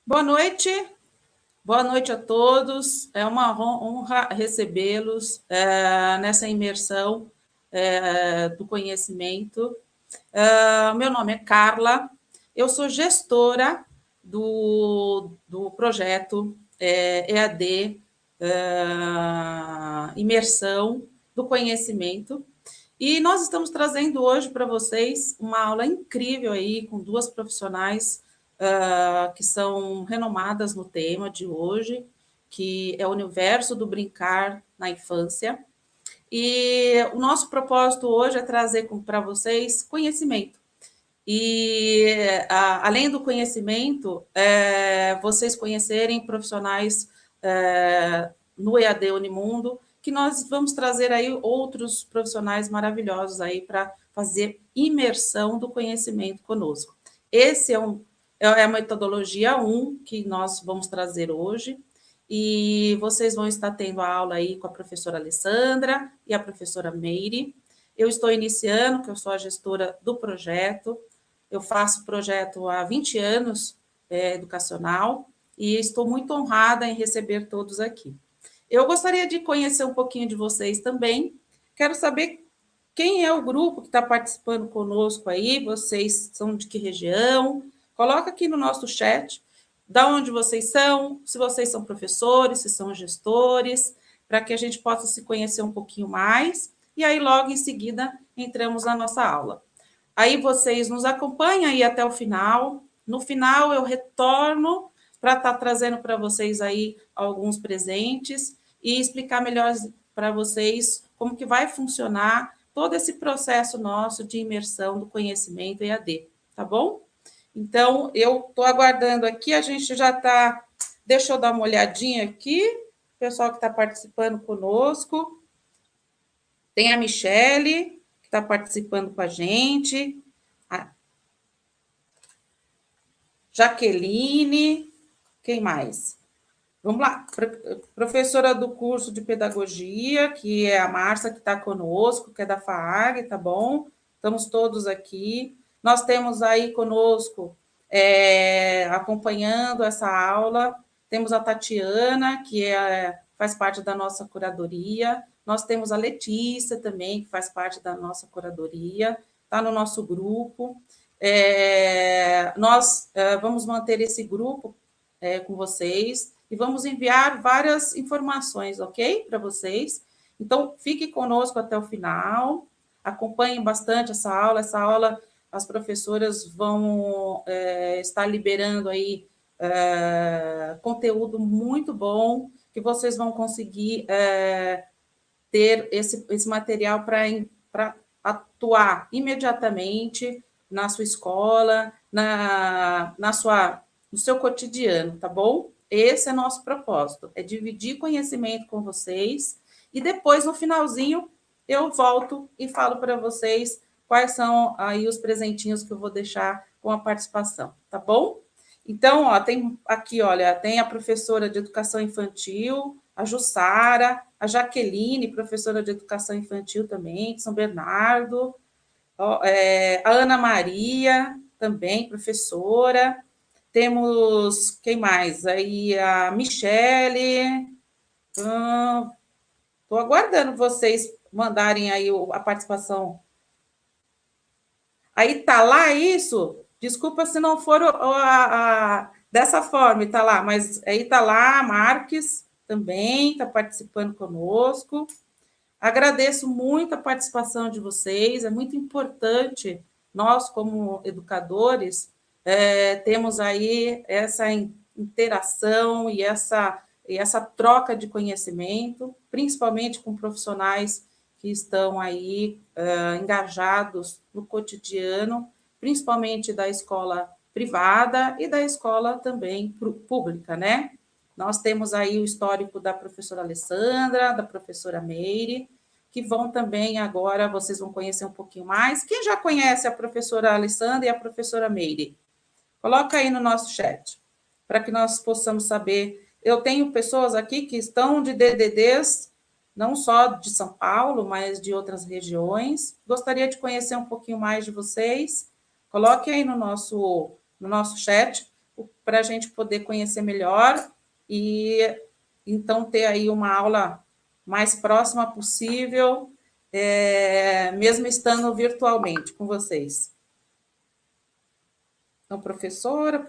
Boa noite a todos. É uma honra recebê-los nessa imersão do conhecimento. Meu nome é Carla, eu sou gestora do projeto EAD Imersão do Conhecimento. E nós estamos trazendo hoje para vocês uma aula incrível aí com duas profissionais que são renomadas no tema de hoje, que é o universo do brincar na infância. E o nosso propósito hoje é trazer para vocês conhecimento. E, além do conhecimento, vocês conhecerem profissionais no EAD Unimundo, que nós vamos trazer aí outros profissionais maravilhosos aí para fazer imersão do conhecimento conosco. Esse é a metodologia 1 que nós vamos trazer hoje, e vocês vão estar tendo a aula aí com a professora Alessandra e a professora Meire. Eu estou iniciando, que eu sou a gestora do projeto, eu faço projeto há 20 anos educacional, e estou muito honrada em receber todos aqui. Eu gostaria de conhecer um pouquinho de vocês também. Quero saber quem é o grupo que está participando conosco aí, vocês são de que região? Coloca aqui no nosso chat de onde vocês são, se vocês são professores, se são gestores, para que a gente possa se conhecer um pouquinho mais, e aí logo em seguida entramos na nossa aula. Aí vocês nos acompanham aí até o final. No final eu retorno para estar trazendo para vocês aí alguns presentes e explicar melhor para vocês como que vai funcionar todo esse processo nosso de imersão do conhecimento EAD, tá bom? Então, eu estou aguardando aqui, a gente já está... Deixa eu dar uma olhadinha aqui, o pessoal que está participando conosco. Tem a Michele, que está participando com a gente, a Jaqueline, quem mais? Vamos lá, professora do curso de pedagogia, que é a Márcia, que está conosco, que é da FAAG, tá bom? Estamos todos aqui. Nós temos aí conosco, acompanhando essa aula, temos a Tatiana, que faz parte da nossa curadoria, nós temos a Letícia também, que faz parte da nossa curadoria, está no nosso grupo. Nós vamos manter esse grupo com vocês, e vamos enviar várias informações, ok? Para vocês. Então, fique conosco até o final, acompanhem bastante essa aula as professoras vão estar liberando aí conteúdo muito bom, que vocês vão conseguir ter esse material para atuar imediatamente na sua escola, no seu cotidiano, tá bom? Esse é nosso propósito, é dividir conhecimento com vocês, e depois, no finalzinho, eu volto e falo para vocês quais são aí os presentinhos que eu vou deixar com a participação, tá bom? Então, ó, tem aqui, olha, tem a professora de educação infantil, a Jussara, a Jaqueline, professora de educação infantil também, de São Bernardo, ó, a Ana Maria, também professora, temos, quem mais? Aí a Michele, estou aguardando vocês mandarem aí a participação. Aí está lá isso? Desculpa se não for dessa forma, está lá, mas aí está lá a Marques também, está participando conosco. Agradeço muito a participação de vocês, é muito importante nós, como educadores, temos aí essa interação e essa troca de conhecimento, principalmente com profissionais que estão aí engajados no cotidiano, principalmente da escola privada e da escola também pública, né? Nós temos aí o histórico da professora Alessandra, da professora Meire, que vão também agora, vocês vão conhecer um pouquinho mais. Quem já conhece a professora Alessandra e a professora Meire? Coloca aí no nosso chat, para que nós possamos saber. Eu tenho pessoas aqui que estão de DDDs, não só de São Paulo, mas de outras regiões. Gostaria de conhecer um pouquinho mais de vocês. Coloque aí no nosso chat, para a gente poder conhecer melhor e, então, ter aí uma aula mais próxima possível, mesmo estando virtualmente com vocês. Então, professora,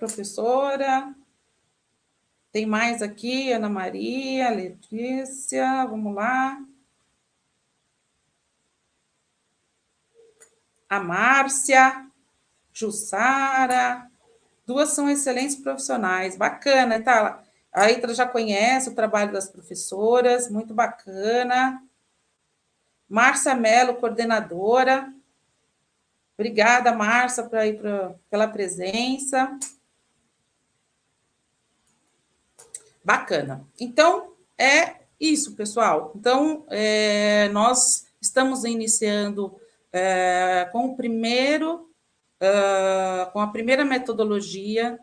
tem mais aqui, Ana Maria, Letícia, vamos lá. A Márcia, Jussara, duas são excelentes profissionais, bacana, tá? A Itra já conhece o trabalho das professoras, muito bacana. Márcia Mello, coordenadora. Obrigada, Márcia, pela presença. Bacana. Então, é isso, pessoal. Então, nós estamos iniciando com a primeira metodologia,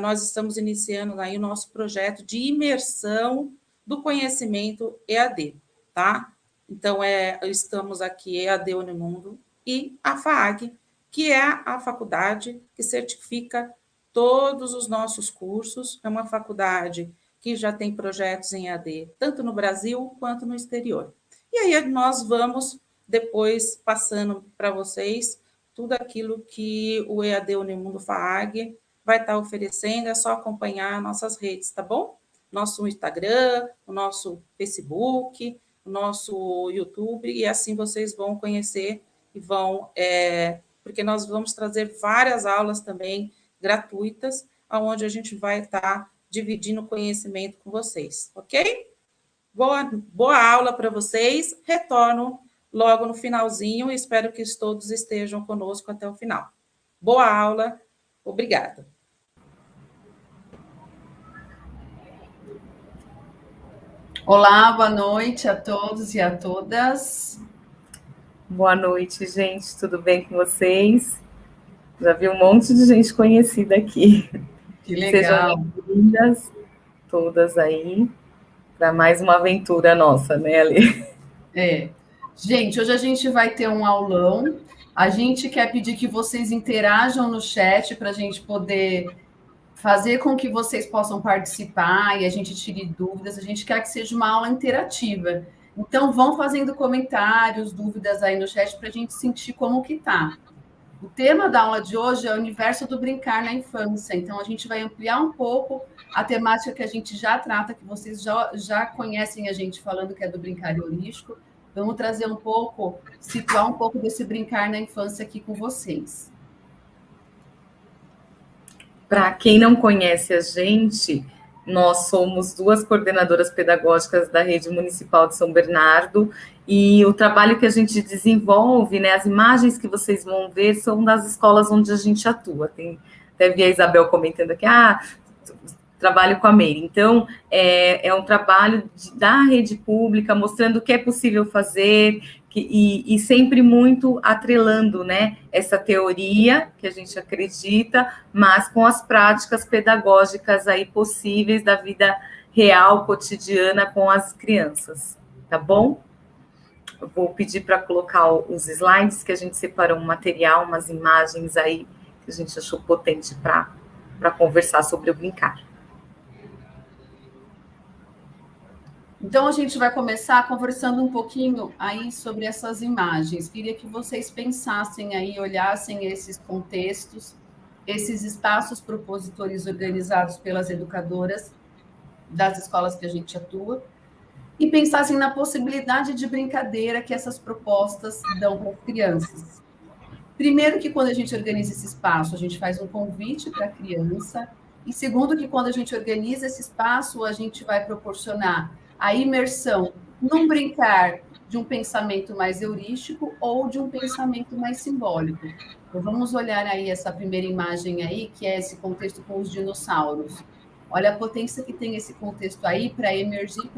nós estamos iniciando aí o nosso projeto de imersão do conhecimento EAD, tá? Então, estamos aqui, EAD Unimundo e a FAAG, que é a faculdade que certifica todos os nossos cursos, é uma faculdade que já tem projetos em EAD, tanto no Brasil quanto no exterior. E aí nós vamos depois passando para vocês tudo aquilo que o EAD Unimundo FAAG vai estar oferecendo, é só acompanhar nossas redes, tá bom? Nosso Instagram, o nosso Facebook, o nosso YouTube, e assim vocês vão conhecer e vão, porque nós vamos trazer várias aulas também gratuitas, onde a gente vai estar dividindo conhecimento com vocês, ok? Boa aula para vocês, retorno logo no finalzinho e espero que todos estejam conosco até o final. Boa aula, obrigada. Olá, boa noite a todos e a todas. Boa noite, gente, tudo bem com vocês? Já vi um monte de gente conhecida aqui. Que legal. Sejam bem-vindas todas aí para mais uma aventura nossa, né, Ali? Gente, hoje a gente vai ter um aulão. A gente quer pedir que vocês interajam no chat para a gente poder fazer com que vocês possam participar e a gente tire dúvidas. A gente quer que seja uma aula interativa. Então, vão fazendo comentários, dúvidas aí no chat para a gente sentir como que tá. O tema da aula de hoje é o universo do brincar na infância. Então, a gente vai ampliar um pouco a temática que a gente já trata, que vocês já conhecem a gente falando que é do brincar holístico. Vamos trazer um pouco, situar um pouco desse brincar na infância aqui com vocês. Para quem não conhece a gente, nós somos duas coordenadoras pedagógicas da Rede Municipal de São Bernardo e o trabalho que a gente desenvolve, né, as imagens que vocês vão ver são das escolas onde a gente atua. Até vi a Isabel comentando aqui, trabalho com a Meire. Então, é um trabalho da rede pública, mostrando o que é possível fazer, e sempre muito atrelando, né, essa teoria que a gente acredita, mas com as práticas pedagógicas aí possíveis da vida real, cotidiana com as crianças, tá bom? Eu vou pedir para colocar os slides, que a gente separou um material, umas imagens aí que a gente achou potente para conversar sobre o brincar. Então, a gente vai começar conversando um pouquinho aí sobre essas imagens. Queria que vocês pensassem aí, olhassem esses contextos, esses espaços propositores organizados pelas educadoras das escolas que a gente atua, e pensassem na possibilidade de brincadeira que essas propostas dão para as crianças. Primeiro, que quando a gente organiza esse espaço, a gente faz um convite para a criança, e segundo, que quando a gente organiza esse espaço, a gente vai proporcionar a imersão num brincar de um pensamento mais heurístico ou de um pensamento mais simbólico. Então, vamos olhar aí essa primeira imagem aí, que é esse contexto com os dinossauros. Olha a potência que tem esse contexto aí para emergir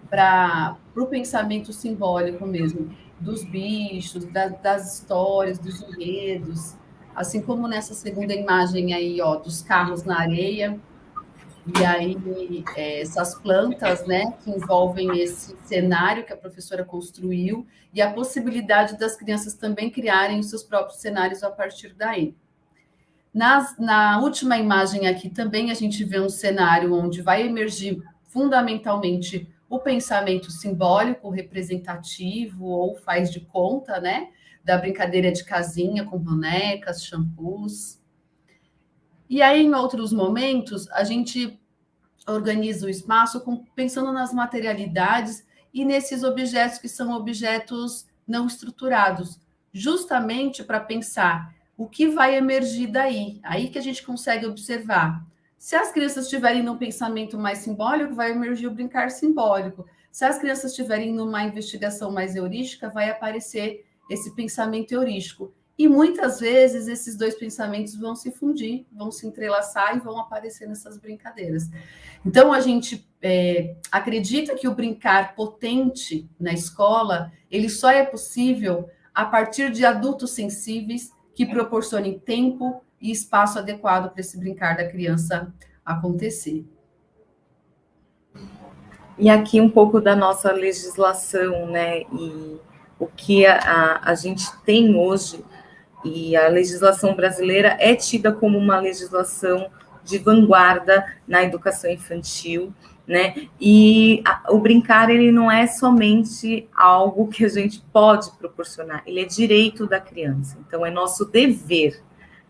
para o pensamento simbólico mesmo, dos bichos, das histórias, dos enredos, assim como nessa segunda imagem aí, ó, dos carros na areia, e aí essas plantas, né, que envolvem esse cenário que a professora construiu, e a possibilidade das crianças também criarem os seus próprios cenários a partir daí. Na última imagem aqui também a gente vê um cenário onde vai emergir fundamentalmente o pensamento simbólico, representativo ou faz de conta, né? Da brincadeira de casinha com bonecas, shampoos. E aí, em outros momentos, a gente organiza o espaço pensando nas materialidades e nesses objetos que são objetos não estruturados, justamente para pensar o que vai emergir daí. Aí que a gente consegue observar. Se as crianças estiverem num pensamento mais simbólico, vai emergir o brincar simbólico. Se as crianças estiverem numa investigação mais heurística, vai aparecer esse pensamento heurístico. E muitas vezes esses dois pensamentos vão se fundir, vão se entrelaçar e vão aparecer nessas brincadeiras. Então, a gente acredita que o brincar potente na escola, ele só é possível a partir de adultos sensíveis que proporcionem tempo e espaço adequado para esse brincar da criança acontecer. E aqui um pouco da nossa legislação, né? E o que a gente tem hoje, e a legislação brasileira é tida como uma legislação de vanguarda na educação infantil, né? E o brincar, ele não é somente algo que a gente pode proporcionar, ele é direito da criança, então é nosso dever,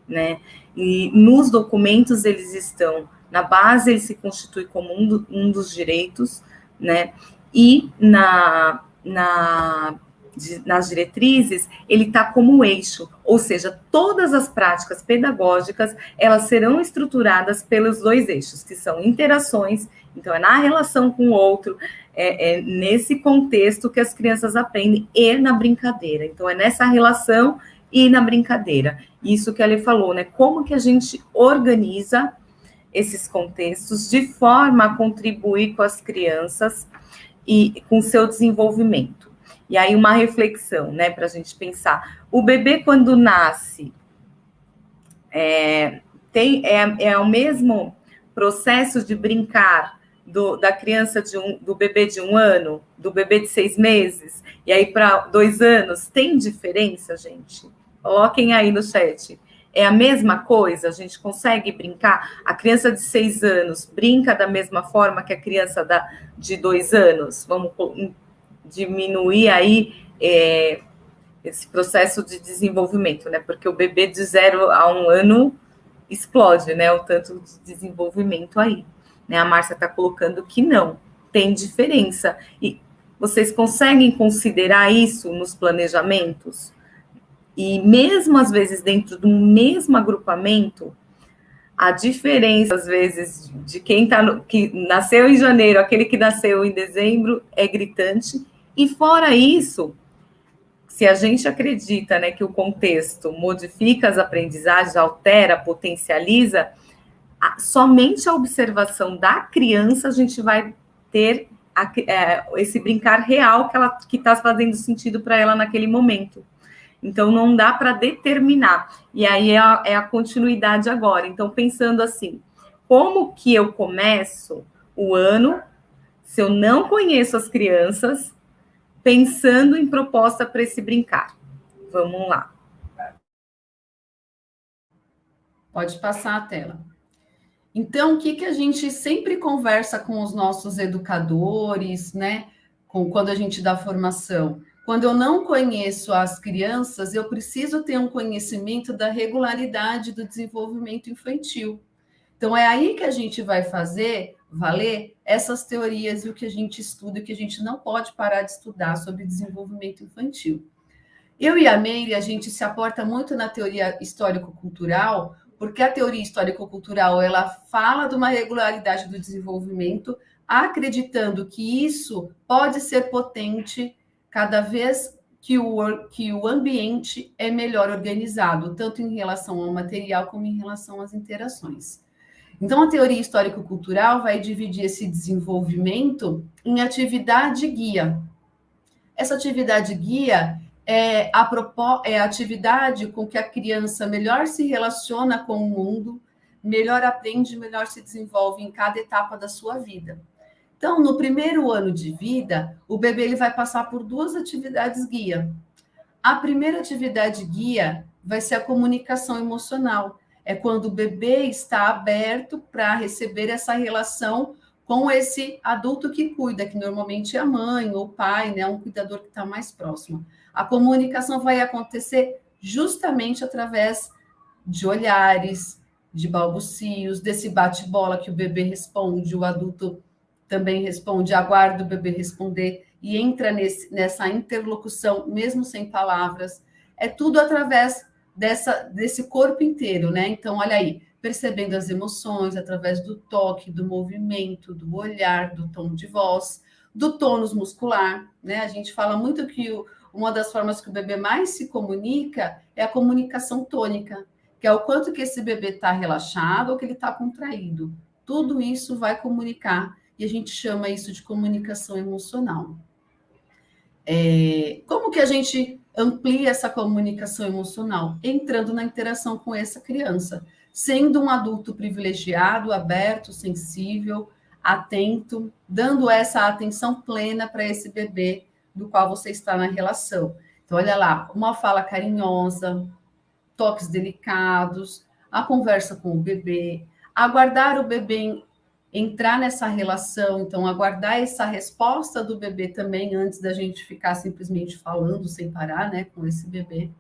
né? E nos documentos eles estão, na base ele se constitui como um dos direitos, né? E nas diretrizes, ele está como eixo, ou seja, todas as práticas pedagógicas, elas serão estruturadas pelos dois eixos, que são interações, então é na relação com o outro, é nesse contexto que as crianças aprendem, e na brincadeira, então é nessa relação e na brincadeira. Isso que a Lê falou, né, como que a gente organiza esses contextos de forma a contribuir com as crianças e com seu desenvolvimento. E aí uma reflexão, né, para a gente pensar. O bebê, quando nasce, é o mesmo processo de brincar da criança do bebê de 1 ano, do bebê de 6 meses, e aí para 2 anos, tem diferença, gente? Coloquem aí no chat. É a mesma coisa? A gente consegue brincar? A criança de 6 anos brinca da mesma forma que a criança de 2 anos? Vamos diminuir aí esse processo de desenvolvimento, né? Porque o bebê de 0 a 1 ano explode, né? O tanto de desenvolvimento aí, né? A Márcia está colocando que não, tem diferença. E vocês conseguem considerar isso nos planejamentos? E mesmo às vezes dentro do mesmo agrupamento, a diferença, às vezes, de quem que nasceu em janeiro, aquele que nasceu em dezembro, é gritante. E fora isso, se a gente acredita, né, que o contexto modifica as aprendizagens, altera, potencializa, somente a observação da criança a gente vai ter esse brincar real que está fazendo sentido para ela naquele momento. Então, não dá para determinar. E aí é a continuidade agora. Então, pensando assim, como que eu começo o ano se eu não conheço as crianças, pensando em proposta para esse brincar? Vamos lá. Pode passar a tela. Então, o que a gente sempre conversa com os nossos educadores, né? Quando a gente dá formação? Quando eu não conheço as crianças, eu preciso ter um conhecimento da regularidade do desenvolvimento infantil. Então, é aí que a gente vai fazer valer essas teorias e o que a gente estuda, e que a gente não pode parar de estudar sobre desenvolvimento infantil. Eu e a Meire, a gente se aporta muito na teoria histórico-cultural, porque a teoria histórico-cultural, ela fala de uma regularidade do desenvolvimento, acreditando que isso pode ser potente cada vez que o ambiente é melhor organizado, tanto em relação ao material como em relação às interações. Então, a teoria histórico-cultural vai dividir esse desenvolvimento em atividade guia. Essa atividade guia é a atividade com que a criança melhor se relaciona com o mundo, melhor aprende, melhor se desenvolve em cada etapa da sua vida. Então, no primeiro ano de vida, o bebê ele vai passar por 2 atividades guia. A primeira atividade guia vai ser a comunicação emocional, é quando o bebê está aberto para receber essa relação com esse adulto que cuida, que normalmente é a mãe ou o pai, né, um cuidador que está mais próximo. A comunicação vai acontecer justamente através de olhares, de balbucios, desse bate-bola que o bebê responde, o adulto também responde, aguarda o bebê responder e entra nessa interlocução, mesmo sem palavras. É tudo através desse corpo inteiro, né? Então, olha aí, percebendo as emoções através do toque, do movimento, do olhar, do tom de voz, do tônus muscular, né? A gente fala muito que uma das formas que o bebê mais se comunica é a comunicação tônica, que é o quanto que esse bebê está relaxado ou que ele está contraído. Tudo isso vai comunicar, e a gente chama isso de comunicação emocional. Como que a gente amplia essa comunicação emocional? Entrando na interação com essa criança, sendo um adulto privilegiado, aberto, sensível, atento, dando essa atenção plena para esse bebê do qual você está na relação. Então, olha lá, uma fala carinhosa, toques delicados, a conversa com o bebê, aguardar o bebê entrar nessa relação, então aguardar essa resposta do bebê também antes da gente ficar simplesmente falando sem parar, né, com esse bebê.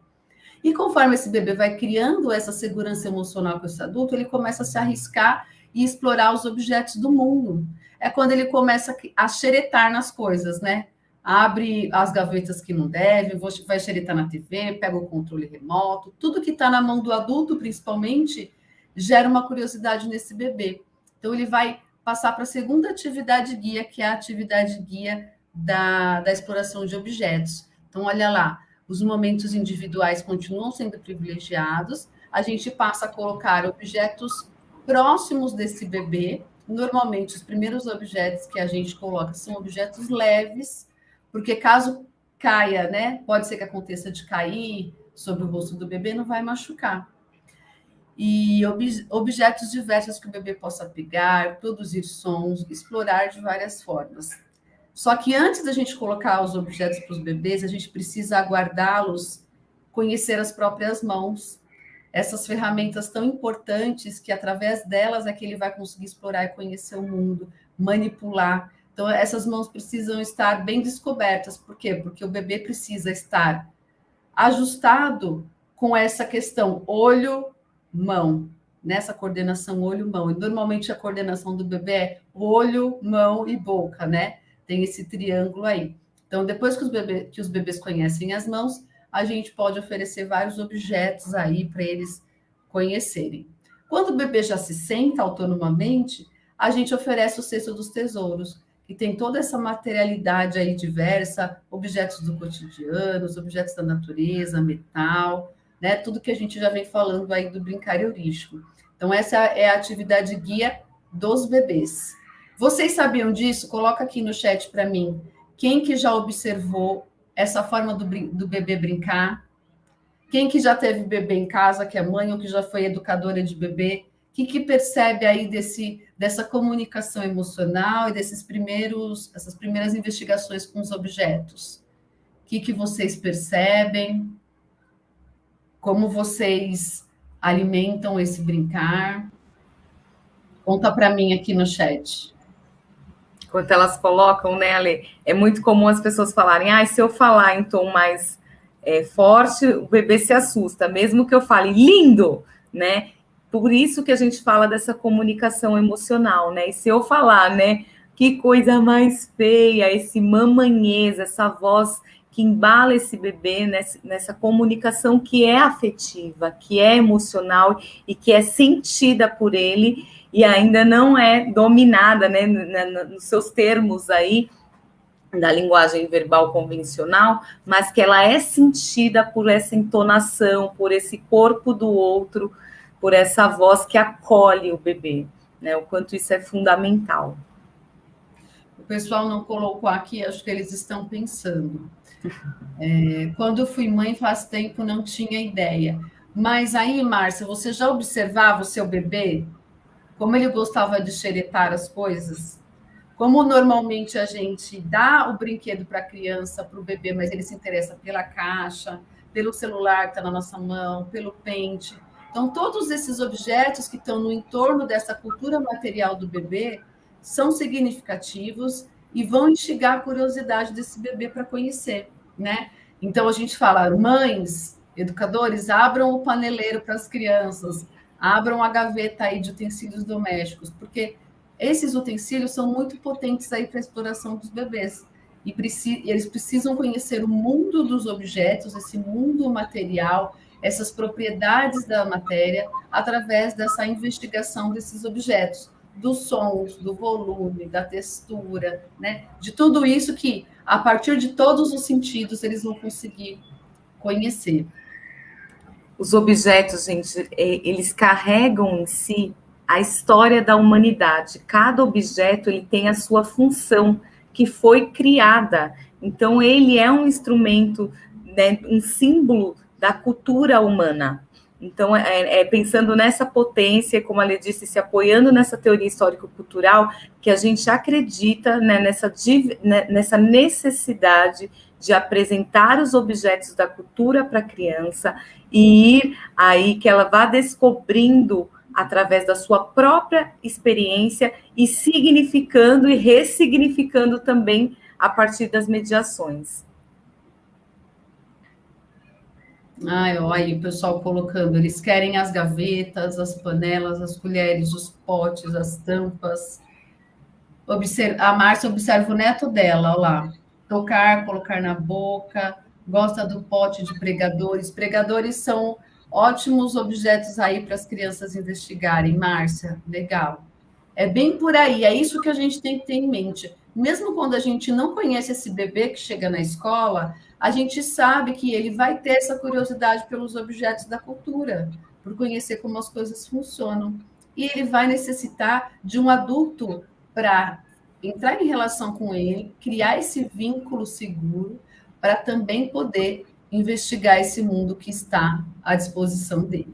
E conforme esse bebê vai criando essa segurança emocional com esse adulto, ele começa a se arriscar e explorar os objetos do mundo. É quando ele começa a xeretar nas coisas, né? Abre as gavetas que não deve, vai xeretar na TV, pega o controle remoto, tudo que está na mão do adulto, principalmente, gera uma curiosidade nesse bebê. Então, ele vai passar para a segunda atividade guia, que é a atividade guia da exploração de objetos. Então, olha lá, os momentos individuais continuam sendo privilegiados, a gente passa a colocar objetos próximos desse bebê. Normalmente, os primeiros objetos que a gente coloca são objetos leves, porque caso caia, né, pode ser que aconteça de cair sobre o rosto do bebê, não vai machucar. E objetos diversos que o bebê possa pegar, produzir sons, explorar de várias formas. Só que antes da gente colocar os objetos para os bebês, a gente precisa aguardá-los conhecer as próprias mãos. Essas ferramentas tão importantes que através delas é que ele vai conseguir explorar e conhecer o mundo, manipular. Então, essas mãos precisam estar bem descobertas. Por quê? Porque o bebê precisa estar ajustado com essa questão olho-mão, nessa coordenação olho-mão. E normalmente a coordenação do bebê é olho, mão e boca, né? Tem esse triângulo aí. Então, depois que os bebês conhecem as mãos, a gente pode oferecer vários objetos aí para eles conhecerem. Quando o bebê já se senta autonomamente, a gente oferece o cesto dos tesouros, que tem toda essa materialidade aí diversa, objetos do cotidiano, os objetos da natureza, metal, né? Tudo que a gente já vem falando aí do brincar heurístico. Então, essa é a atividade guia dos bebês. Vocês sabiam disso? Coloca aqui no chat para mim. Quem que já observou essa forma do bebê brincar? Quem que já teve bebê em casa, que é mãe, ou que já foi educadora de bebê? O que percebe aí dessa comunicação emocional e essas primeiras investigações com os objetos? O que vocês percebem? Como vocês alimentam esse brincar? Conta para mim aqui no chat. Enquanto elas colocam, né, Ale? É muito comum as pessoas falarem, se eu falar em tom mais forte, o bebê se assusta, mesmo que eu fale lindo, né? Por isso que a gente fala dessa comunicação emocional, né? E se eu falar, né, que coisa mais feia, esse mamanhês, essa voz que embala esse bebê nessa comunicação que é afetiva, que é emocional e que é sentida por ele e ainda não é dominada, né, nos seus termos aí da linguagem verbal convencional, mas que ela é sentida por essa entonação, por esse corpo do outro, por essa voz que acolhe o bebê, né? O quanto isso é fundamental. O pessoal não colocou aqui, acho que eles estão pensando. Quando eu fui mãe faz tempo, não tinha ideia. Mas aí, Márcia, você já observava o seu bebê? Como ele gostava de xeretar as coisas? Como normalmente a gente dá o brinquedo para a criança, para o bebê, mas ele se interessa pela caixa, pelo celular que está na nossa mão, pelo pente. Então, todos esses objetos que estão no entorno dessa cultura material do bebê são significativos e vão instigar a curiosidade desse bebê para conhecer, né? Então, a gente fala, mães, educadores, abram o paneleiro para as crianças, abram a gaveta aí de utensílios domésticos, porque esses utensílios são muito potentes aí para a exploração dos bebês. E eles precisam conhecer o mundo dos objetos, esse mundo material, essas propriedades da matéria, através dessa investigação desses objetos, dos sons, do volume, da textura, né? De tudo isso que, a partir de todos os sentidos, eles vão conseguir conhecer. Os objetos, gente, eles carregam em si a história da humanidade. Cada objeto ele tem a sua função que foi criada. Então, ele é um instrumento, né, um símbolo da cultura humana. Então, pensando nessa potência, como a Lê disse, se apoiando nessa teoria histórico-cultural, que a gente acredita, né, nessa necessidade de apresentar os objetos da cultura para a criança e ir aí que ela vá descobrindo através da sua própria experiência e significando e ressignificando também a partir das mediações. Olha aí o pessoal colocando, eles querem as gavetas, as panelas, as colheres, os potes, as tampas. A Márcia observa o neto dela, olha lá. Tocar, colocar na boca, gosta do pote de pregadores. Pregadores são ótimos objetos aí para as crianças investigarem, Márcia, legal. É bem por aí, é isso que a gente tem que ter em mente. Mesmo quando a gente não conhece esse bebê que chega na escola, a gente sabe que ele vai ter essa curiosidade pelos objetos da cultura, por conhecer como as coisas funcionam. E ele vai necessitar de um adulto para entrar em relação com ele, criar esse vínculo seguro, para também poder investigar esse mundo que está à disposição dele.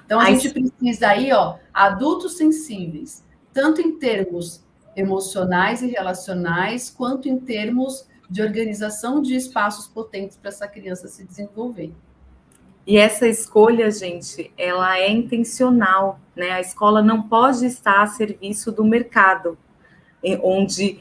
Então, a gente precisa aí, adultos sensíveis, tanto em termos emocionais e relacionais, quanto em termos de organização de espaços potentes para essa criança se desenvolver. E essa escolha, gente, ela é intencional, né? A escola não pode estar a serviço do mercado, onde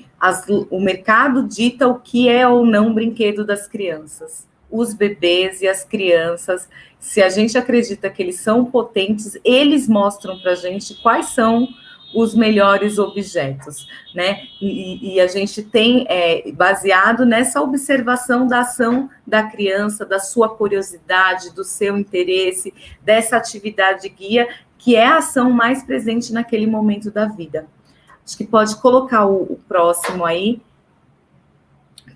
o mercado dita o que é ou não brinquedo das crianças. Os bebês e as crianças, se a gente acredita que eles são potentes, eles mostram para a gente quais são os melhores objetos, né? E a gente tem, baseado nessa observação da ação da criança, da sua curiosidade, do seu interesse, dessa atividade guia, que é a ação mais presente naquele momento da vida. Acho que pode colocar o próximo aí,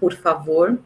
por favor.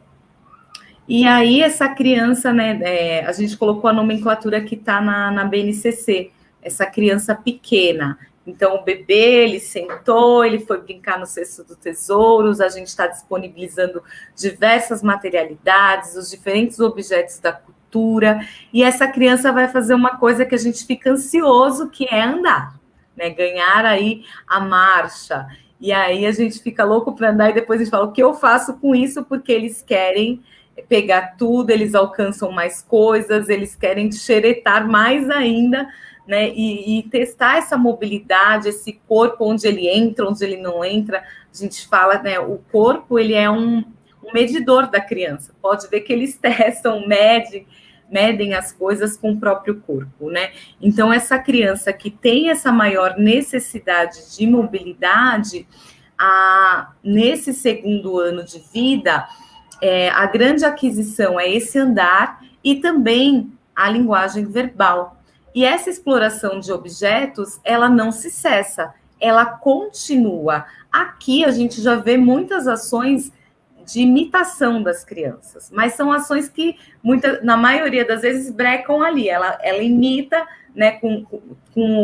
E aí, essa criança, né, a gente colocou a nomenclatura que está na BNCC, essa criança pequena. Então, o bebê, ele sentou, ele foi brincar no cesto dos tesouros, a gente está disponibilizando diversas materialidades, os diferentes objetos da cultura, e essa criança vai fazer uma coisa que a gente fica ansioso, que é andar, né? Ganhar aí a marcha. E aí a gente fica louco para andar, e depois a gente fala, o que eu faço com isso? Porque eles querem pegar tudo, eles alcançam mais coisas, eles querem xeretar mais ainda, né, e testar essa mobilidade, esse corpo, onde ele entra, onde ele não entra. A gente fala, né, o corpo, ele é um medidor da criança. Pode ver que eles testam, medem as coisas com o próprio corpo, né? Então, essa criança que tem essa maior necessidade de mobilidade, nesse segundo ano de vida, a grande aquisição é esse andar e também a linguagem verbal. E essa exploração de objetos, ela não se cessa, ela continua. Aqui a gente já vê muitas ações de imitação das crianças, mas são ações que, na maioria das vezes, brecam ali. Ela imita, né, com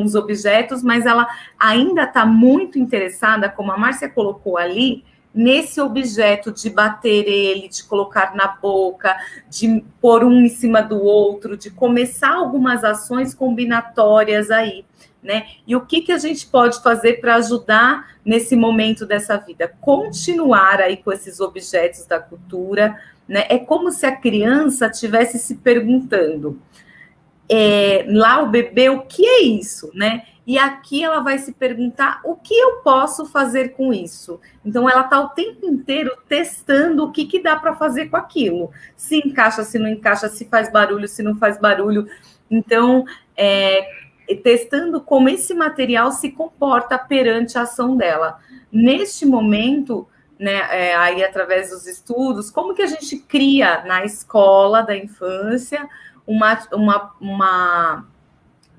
os objetos, mas ela ainda está muito interessada, como a Márcia colocou ali, nesse objeto de bater ele, de colocar na boca, de pôr um em cima do outro, de começar algumas ações combinatórias aí, né? E o que a gente pode fazer para ajudar nesse momento dessa vida? Continuar aí com esses objetos da cultura, né? É como se a criança estivesse se perguntando, lá o bebê, o que é isso, né? E aqui ela vai se perguntar o que eu posso fazer com isso. Então, ela está o tempo inteiro testando o que dá para fazer com aquilo. Se encaixa, se não encaixa, se faz barulho, se não faz barulho. Então, testando como esse material se comporta perante a ação dela. Neste momento, né, aí através dos estudos, como que a gente cria na escola da infância uma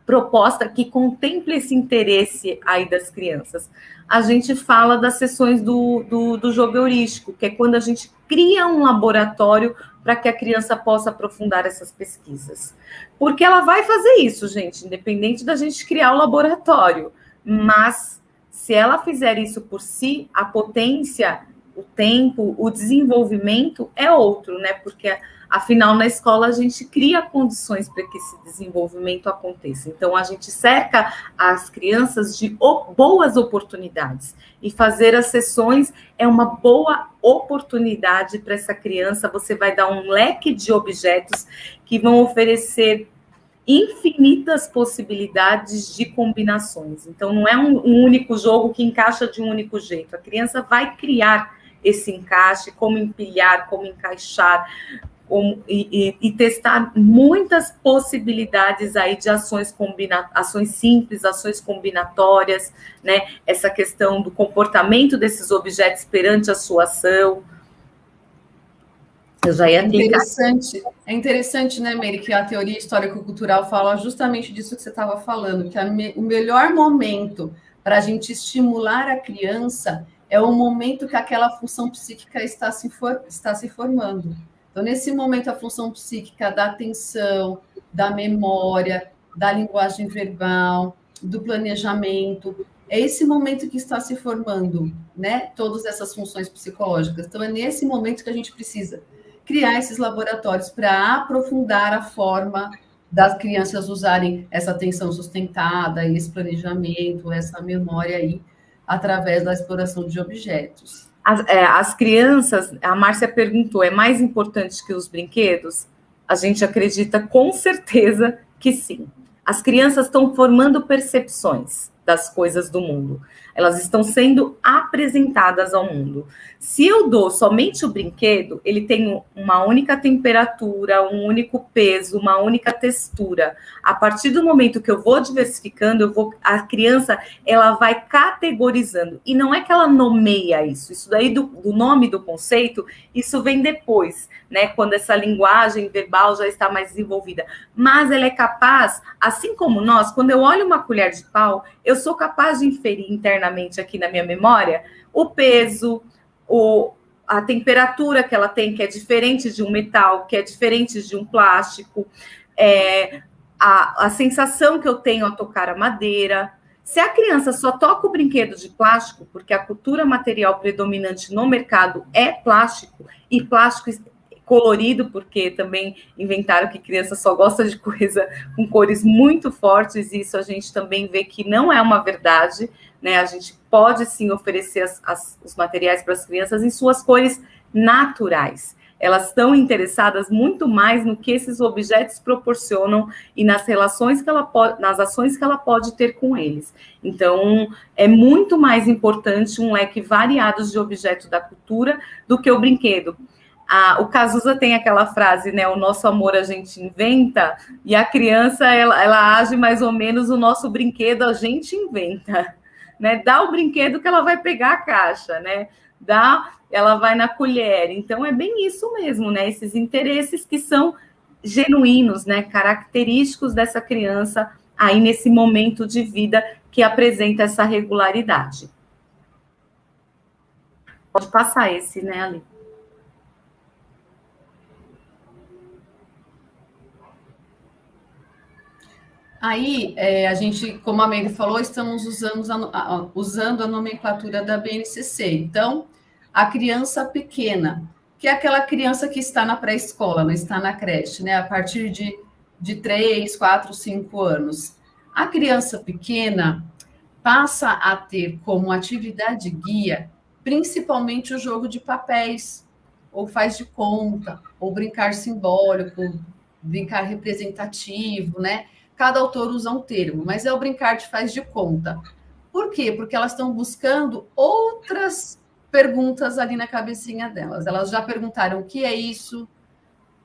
proposta que contemple esse interesse aí das crianças? A gente fala das sessões do jogo heurístico, que é quando a gente cria um laboratório para que a criança possa aprofundar essas pesquisas. Porque ela vai fazer isso, gente, independente da gente criar o laboratório. Mas, se ela fizer isso por si, a potência, o tempo, o desenvolvimento é outro, né? Porque, afinal, na escola a gente cria condições para que esse desenvolvimento aconteça. Então, a gente cerca as crianças de boas oportunidades. E fazer as sessões é uma boa oportunidade para essa criança. Você vai dar um leque de objetos que vão oferecer infinitas possibilidades de combinações. Então, não é um único jogo que encaixa de um único jeito. A criança vai criar esse encaixe, como empilhar, como encaixar, e testar muitas possibilidades aí de ações simples, ações combinatórias, né? Essa questão do comportamento desses objetos perante a sua ação. Eu já ia É interessante, né, Meire, que a teoria histórico-cultural fala justamente disso que você estava falando, que o melhor momento para a gente estimular a criança é o momento que aquela função psíquica está se formando. Então, nesse momento, a função psíquica da atenção, da memória, da linguagem verbal, do planejamento, é esse momento que está se formando, né? Todas essas funções psicológicas. Então, é nesse momento que a gente precisa criar esses laboratórios para aprofundar a forma das crianças usarem essa atenção sustentada, esse planejamento, essa memória aí, através da exploração de objetos. As crianças, a Márcia perguntou, é mais importante que os brinquedos? A gente acredita com certeza que sim. As crianças estão formando percepções das coisas do mundo. Elas estão sendo apresentadas ao mundo. Se eu dou somente o brinquedo, ele tem uma única temperatura, um único peso, uma única textura. A partir do momento que eu vou diversificando, a criança ela vai categorizando. E não é que ela nomeia isso. Isso daí do nome do conceito, isso vem depois, né? Quando essa linguagem verbal já está mais desenvolvida. Mas ela é capaz, assim como nós, quando eu olho uma colher de pau, eu sou capaz de inferir internamente aqui na minha memória o peso, a temperatura que ela tem, que é diferente de um metal, que é diferente de um plástico, a sensação que eu tenho ao tocar a madeira. Se a criança só toca o brinquedo de plástico, porque a cultura material predominante no mercado é plástico, e plástico colorido, porque também inventaram que criança só gosta de coisa com cores muito fortes, e isso a gente também vê que não é uma verdade, né? A gente pode sim oferecer os materiais para as crianças em suas cores naturais. Elas estão interessadas muito mais no que esses objetos proporcionam e nas relações que nas ações que ela pode ter com eles. Então, é muito mais importante um leque variado de objetos da cultura do que o brinquedo. O Cazuza tem aquela frase, né? O nosso amor a gente inventa, e a criança, ela age mais ou menos, o nosso brinquedo a gente inventa, né? Dá o brinquedo que ela vai pegar a caixa, né? Ela vai na colher. Então, é bem isso mesmo, né? Esses interesses que são genuínos, né? Característicos dessa criança aí nesse momento de vida que apresenta essa regularidade. Pode passar esse, né, Ali? Aí, a gente, como a Meire falou, estamos usando a nomenclatura da BNCC. Então, a criança pequena, que é aquela criança que está na pré-escola, não está na creche, né? A partir de 3, 4, 5 anos. A criança pequena passa a ter como atividade guia, principalmente o jogo de papéis, ou faz de conta, ou brincar simbólico, brincar representativo, né? Cada autor usa um termo, mas é o brincar de faz de conta. Por quê? Porque elas estão buscando outras perguntas ali na cabecinha delas. Elas já perguntaram o que é isso,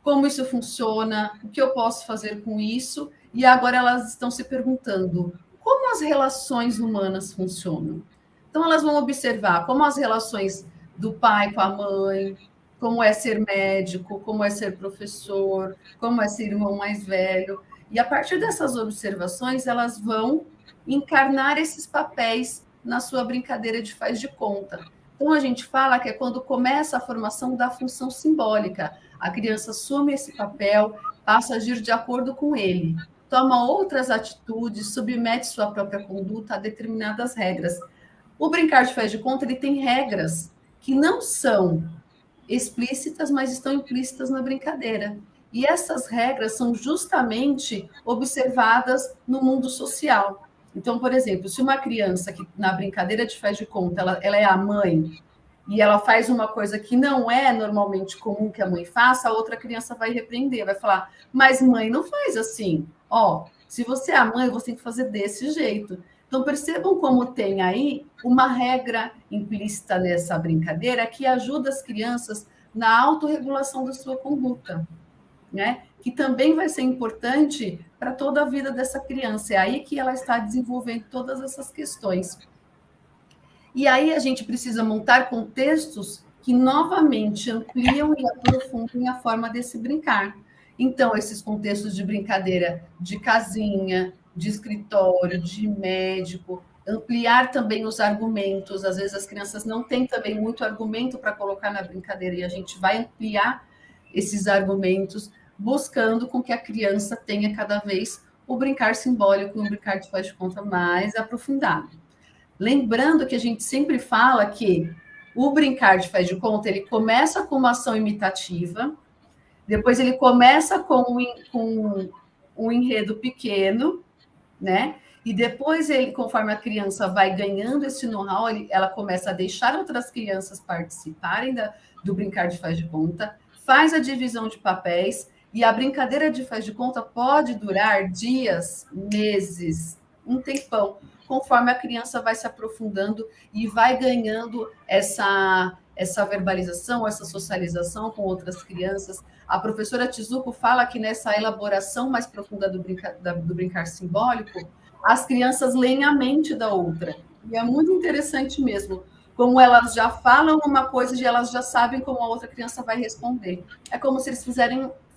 como isso funciona, o que eu posso fazer com isso, e agora elas estão se perguntando como as relações humanas funcionam. Então, elas vão observar como as relações do pai com a mãe, como é ser médico, como é ser professor, como é ser irmão mais velho. E a partir dessas observações, elas vão encarnar esses papéis na sua brincadeira de faz de conta. Então, a gente fala que é quando começa a formação da função simbólica. A criança assume esse papel, passa a agir de acordo com ele, toma outras atitudes, submete sua própria conduta a determinadas regras. O brincar de faz de conta, ele tem regras que não são explícitas, mas estão implícitas na brincadeira. E essas regras são justamente observadas no mundo social. Então, por exemplo, se uma criança que na brincadeira de faz de conta, ela é a mãe, e ela faz uma coisa que não é normalmente comum que a mãe faça, a outra criança vai repreender, vai falar, mas mãe, não faz assim. Ó, se você é a mãe, você tem que fazer desse jeito. Então, percebam como tem aí uma regra implícita nessa brincadeira que ajuda as crianças na autorregulação da sua conduta, né? Que também vai ser importante para toda a vida dessa criança. É aí que ela está desenvolvendo todas essas questões. E aí a gente precisa montar contextos que novamente ampliam e aprofundem a forma desse brincar. Então, esses contextos de brincadeira de casinha, de escritório, de médico, ampliar também os argumentos. Às vezes as crianças não têm também muito argumento para colocar na brincadeira e a gente vai ampliar esses argumentos, buscando com que a criança tenha cada vez o brincar simbólico, um brincar de faz de conta mais aprofundado. Lembrando que a gente sempre fala que o brincar de faz de conta, ele começa com uma ação imitativa, depois ele começa com um enredo pequeno, né? E depois ele, conforme a criança vai ganhando esse know-how, ela começa a deixar outras crianças participarem do brincar de faz de conta, faz a divisão de papéis, e a brincadeira de faz de conta pode durar dias, meses, um tempão, conforme a criança vai se aprofundando e vai ganhando essa verbalização, essa socialização com outras crianças. A professora Tizuko fala que nessa elaboração mais profunda do brincar simbólico, as crianças leem a mente da outra. E é muito interessante mesmo, como elas já falam uma coisa e elas já sabem como a outra criança vai responder. É como se eles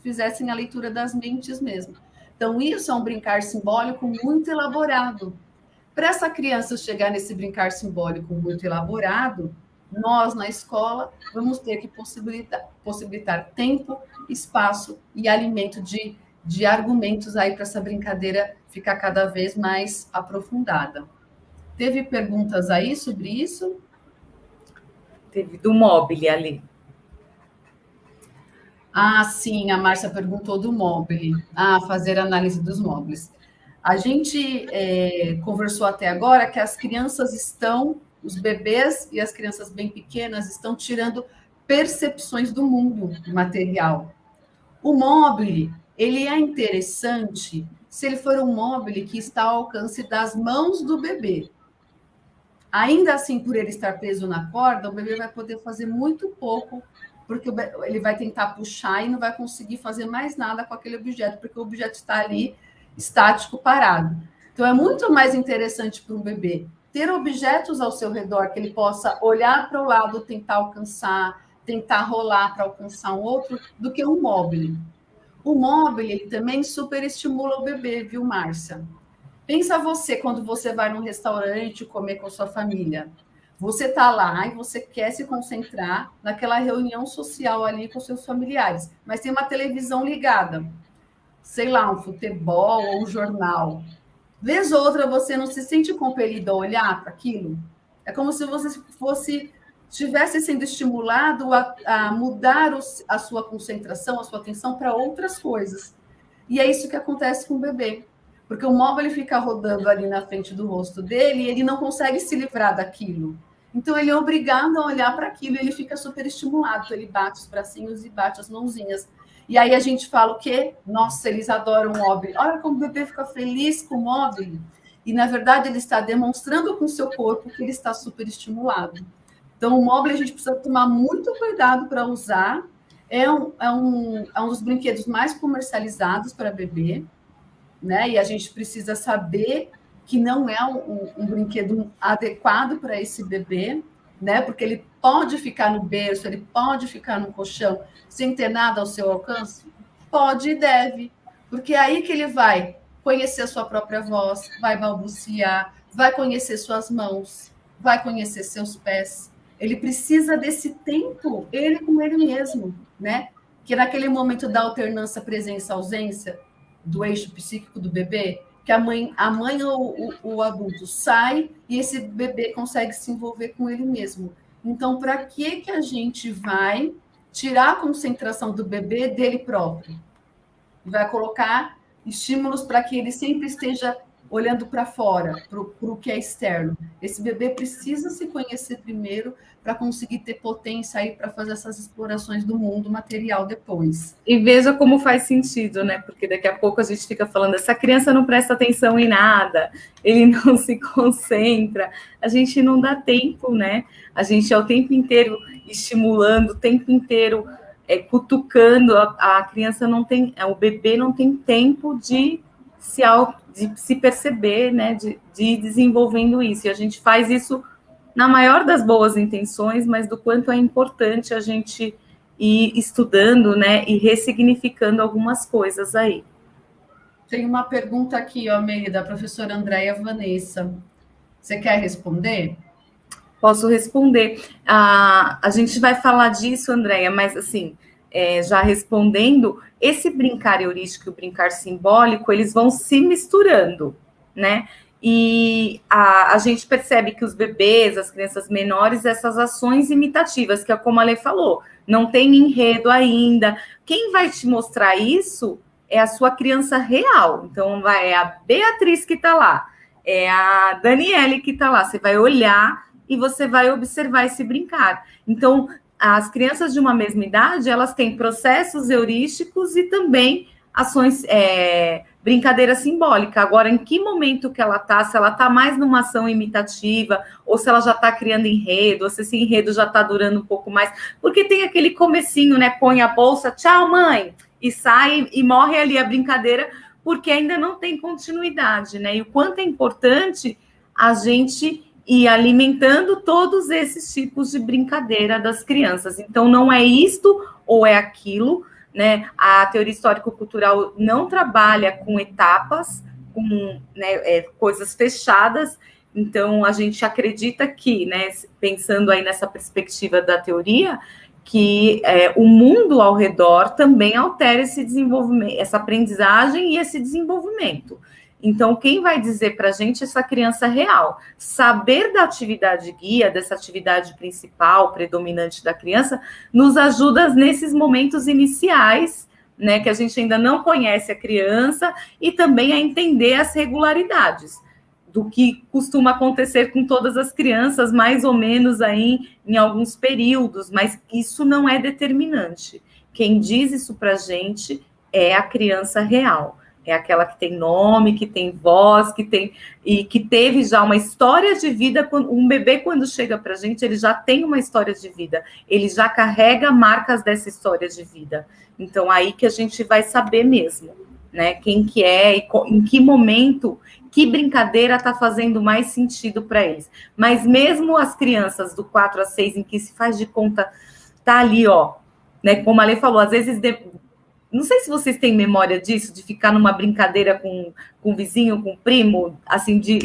fizessem a leitura das mentes mesmo. Então, isso é um brincar simbólico muito elaborado. Para essa criança chegar nesse brincar simbólico muito elaborado, nós, na escola, vamos ter que possibilitar tempo, espaço e alimento de argumentos aí para essa brincadeira ficar cada vez mais aprofundada. Teve perguntas aí sobre isso? Teve do Mobile ali. Ah, sim, a Márcia perguntou do Mobile. Ah, fazer análise dos móveis. A gente conversou até agora que as crianças os bebês e as crianças bem pequenas estão tirando percepções do mundo material. O Mobile, ele é interessante se ele for um Mobile que está ao alcance das mãos do bebê. Ainda assim, por ele estar preso na corda, o bebê vai poder fazer muito pouco, porque ele vai tentar puxar e não vai conseguir fazer mais nada com aquele objeto, porque o objeto está ali estático, parado. Então, é muito mais interessante para um bebê ter objetos ao seu redor que ele possa olhar para o lado, tentar alcançar, tentar rolar para alcançar um outro, do que um Mobile. O Mobile, ele também superestimula o bebê, viu, Márcia? Pensa você quando você vai num restaurante comer com sua família. Você está lá e você quer se concentrar naquela reunião social ali com seus familiares, mas tem uma televisão ligada, sei lá, um futebol ou um jornal. Vez ou outra, você não se sente compelido a olhar para aquilo? É como se você estivesse sendo estimulado a mudar a sua concentração, a sua atenção para outras coisas. E é isso que acontece com o bebê. Porque o móvel fica rodando ali na frente do rosto dele e ele não consegue se livrar daquilo. Então, ele é obrigado a olhar para aquilo e ele fica super estimulado. Então, ele bate os bracinhos e bate as mãozinhas. E aí a gente fala o quê? Nossa, eles adoram o móvel. Olha como o bebê fica feliz com o móvel. E, na verdade, ele está demonstrando com o seu corpo que ele está super estimulado. Então, o móvel a gente precisa tomar muito cuidado para usar. É um dos brinquedos mais comercializados para bebê, né? E a gente precisa saber que não é um brinquedo adequado para esse bebê, né? Porque ele pode ficar no berço, ele pode ficar no colchão sem ter nada ao seu alcance? Pode e deve, porque é aí que ele vai conhecer a sua própria voz, vai balbuciar, vai conhecer suas mãos, vai conhecer seus pés. Ele precisa desse tempo, ele com ele mesmo, né? Que naquele momento da alternância presença-ausência, do eixo psíquico do bebê, que a mãe ou o adulto sai e esse bebê consegue se envolver com ele mesmo. Então, para que a gente vai tirar a concentração do bebê dele próprio? Vai colocar estímulos para que ele sempre esteja olhando para fora, para o que é externo. Esse bebê precisa se conhecer primeiro para conseguir ter potência aí para fazer essas explorações do mundo material depois. E veja como faz sentido, né? Porque daqui a pouco a gente fica falando, essa criança não presta atenção em nada, ele não se concentra, a gente não dá tempo, né? A gente é o tempo inteiro estimulando, o tempo inteiro cutucando, a criança não tem, o bebê não tem tempo de se perceber, né? De ir desenvolvendo isso. E a gente faz isso na maior das boas intenções, mas do quanto é importante a gente ir estudando, né, e ressignificando algumas coisas aí. Tem uma pergunta aqui, ó, Meire, da professora Andréia Vanessa. Você quer responder? Posso responder. A gente vai falar disso, Andréia, mas assim, já respondendo, esse brincar heurístico e o brincar simbólico, eles vão se misturando, né? E a gente percebe que os bebês, as crianças menores, essas ações imitativas, que é como a Lê falou, não tem enredo ainda. Quem vai te mostrar isso é a sua criança real. Então, é a Beatriz que está lá, é a Daniele que está lá. Você vai olhar e você vai observar esse brincar. Então, as crianças de uma mesma idade, elas têm processos heurísticos e também ações, brincadeira simbólica. Agora, em que momento que ela está? Se ela está mais numa ação imitativa, ou se ela já está criando enredo, ou se esse enredo já está durando um pouco mais. Porque tem aquele comecinho, né? Põe a bolsa, tchau, mãe, e sai e morre ali a brincadeira, porque ainda não tem continuidade, né? E o quanto é importante a gente ir alimentando todos esses tipos de brincadeira das crianças. Então, não é isto ou é aquilo, né? A teoria histórico-cultural não trabalha com etapas, com, né, coisas fechadas. Então, a gente acredita que, né, pensando aí nessa perspectiva da teoria, que o mundo ao redor também altera esse desenvolvimento, essa aprendizagem e esse desenvolvimento. Então, quem vai dizer para a gente essa criança real? Saber da atividade guia, dessa atividade principal, predominante da criança, nos ajuda nesses momentos iniciais, né, que a gente ainda não conhece a criança, e também a entender as regularidades do que costuma acontecer com todas as crianças, mais ou menos aí em alguns períodos, mas isso não é determinante. Quem diz isso para a gente é a criança real. É aquela que tem nome, que tem voz, que teve já uma história de vida. Um bebê, quando chega para a gente, ele já tem uma história de vida. Ele já carrega marcas dessa história de vida. Então, aí que a gente vai saber mesmo, né? Quem que é, e em que momento, que brincadeira está fazendo mais sentido para eles. Mas mesmo as crianças do 4 a 6, em que se faz de conta, tá ali, ó, né? Como a Lê falou, às vezes... Não sei se vocês têm memória disso, de ficar numa brincadeira com o vizinho, com o primo, assim, de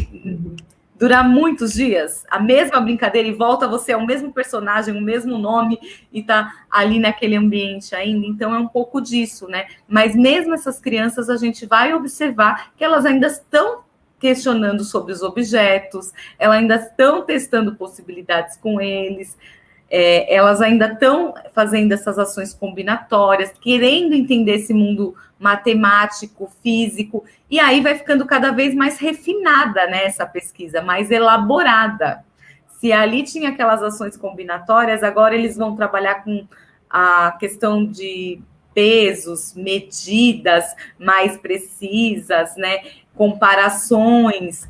durar muitos dias. A mesma brincadeira e volta, você é o mesmo personagem, o mesmo nome, e tá ali naquele ambiente ainda. Então, é um pouco disso, né? Mas mesmo essas crianças, a gente vai observar que elas ainda estão questionando sobre os objetos, elas ainda estão testando possibilidades com eles, elas ainda estão fazendo essas ações combinatórias, querendo entender esse mundo matemático, físico, e aí vai ficando cada vez mais refinada, né, essa pesquisa, mais elaborada. Se ali tinha aquelas ações combinatórias, agora eles vão trabalhar com a questão de pesos, medidas mais precisas, né? Comparações,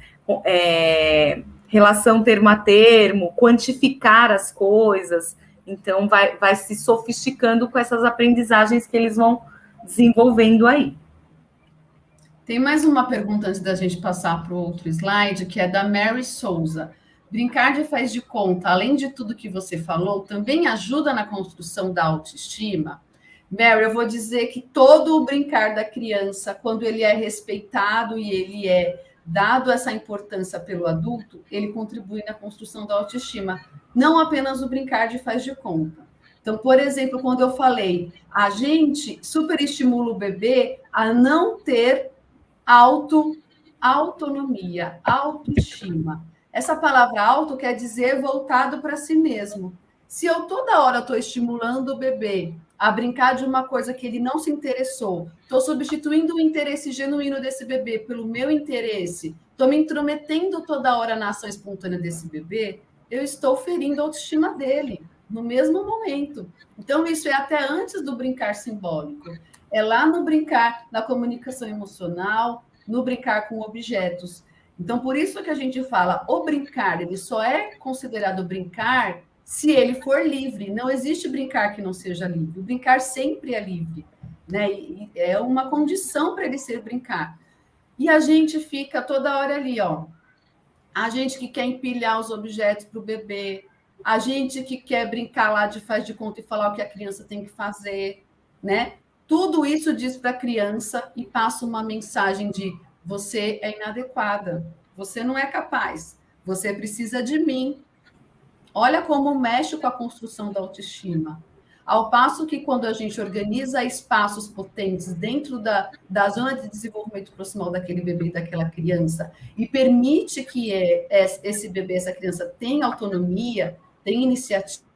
relação termo a termo, quantificar as coisas. Então, vai se sofisticando com essas aprendizagens que eles vão desenvolvendo aí. Tem mais uma pergunta antes da gente passar para o outro slide, que é da Mary Souza. Brincar de faz de conta, além de tudo que você falou, também ajuda na construção da autoestima? Mary, eu vou dizer que todo o brincar da criança, quando ele é respeitado e ele é dado essa importância pelo adulto, ele contribui na construção da autoestima. Não apenas o brincar de faz de conta. Então, por exemplo, quando eu falei, a gente superestimula o bebê a não ter autonomia, autoestima. Essa palavra auto quer dizer voltado para si mesmo. Se eu toda hora estou estimulando o bebê a brincar de uma coisa que ele não se interessou, estou substituindo o interesse genuíno desse bebê pelo meu interesse, estou me intrometendo toda hora na ação espontânea desse bebê, eu estou ferindo a autoestima dele no mesmo momento. Então, isso é até antes do brincar simbólico. É lá no brincar, na comunicação emocional, no brincar com objetos. Então, por isso que a gente fala, o brincar, ele só é considerado brincar se ele for livre. Não existe brincar que não seja livre. O brincar sempre é livre, né? E é uma condição para ele ser brincar. E a gente fica toda hora ali, ó. A gente que quer empilhar os objetos para o bebê, a gente que quer brincar lá de faz de conta e falar o que a criança tem que fazer, né? Tudo isso diz para a criança e passa uma mensagem de você é inadequada, você não é capaz, você precisa de mim. Olha como mexe com a construção da autoestima. Ao passo que quando a gente organiza espaços potentes dentro da zona de desenvolvimento proximal daquele bebê, daquela criança, e permite que esse bebê, essa criança tenha autonomia, tenha iniciativa,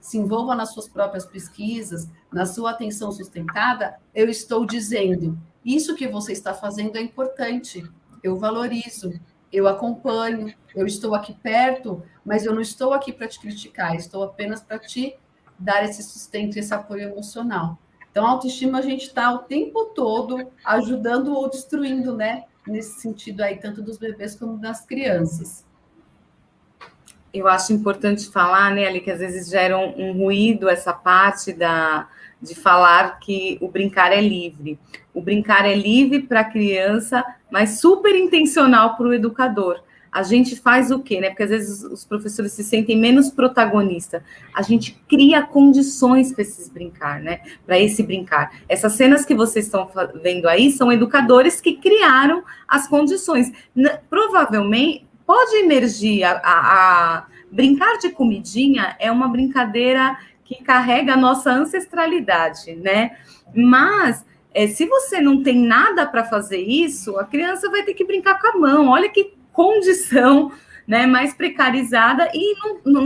se envolva nas suas próprias pesquisas, na sua atenção sustentada, eu estou dizendo, isso que você está fazendo é importante, eu valorizo, eu acompanho, eu estou aqui perto, mas eu não estou aqui para te criticar, estou apenas para te dar esse sustento, esse apoio emocional. Então, a autoestima a gente está o tempo todo ajudando ou destruindo, né? Nesse sentido aí, tanto dos bebês como das crianças. Eu acho importante falar, né, Ali, que às vezes gera um ruído essa parte de falar que o brincar é livre. O brincar é livre para a criança, mas super intencional para o educador. A gente faz o quê, né? Porque às vezes os professores se sentem menos protagonistas. A gente cria condições para esses brincar, né? Para esse brincar. Essas cenas que vocês estão vendo aí são educadores que criaram as condições. Provavelmente pode emergir a brincar de comidinha é uma brincadeira que carrega a nossa ancestralidade, né? Mas se você não tem nada para fazer isso, a criança vai ter que brincar com a mão. Olha que condição, né, mais precarizada e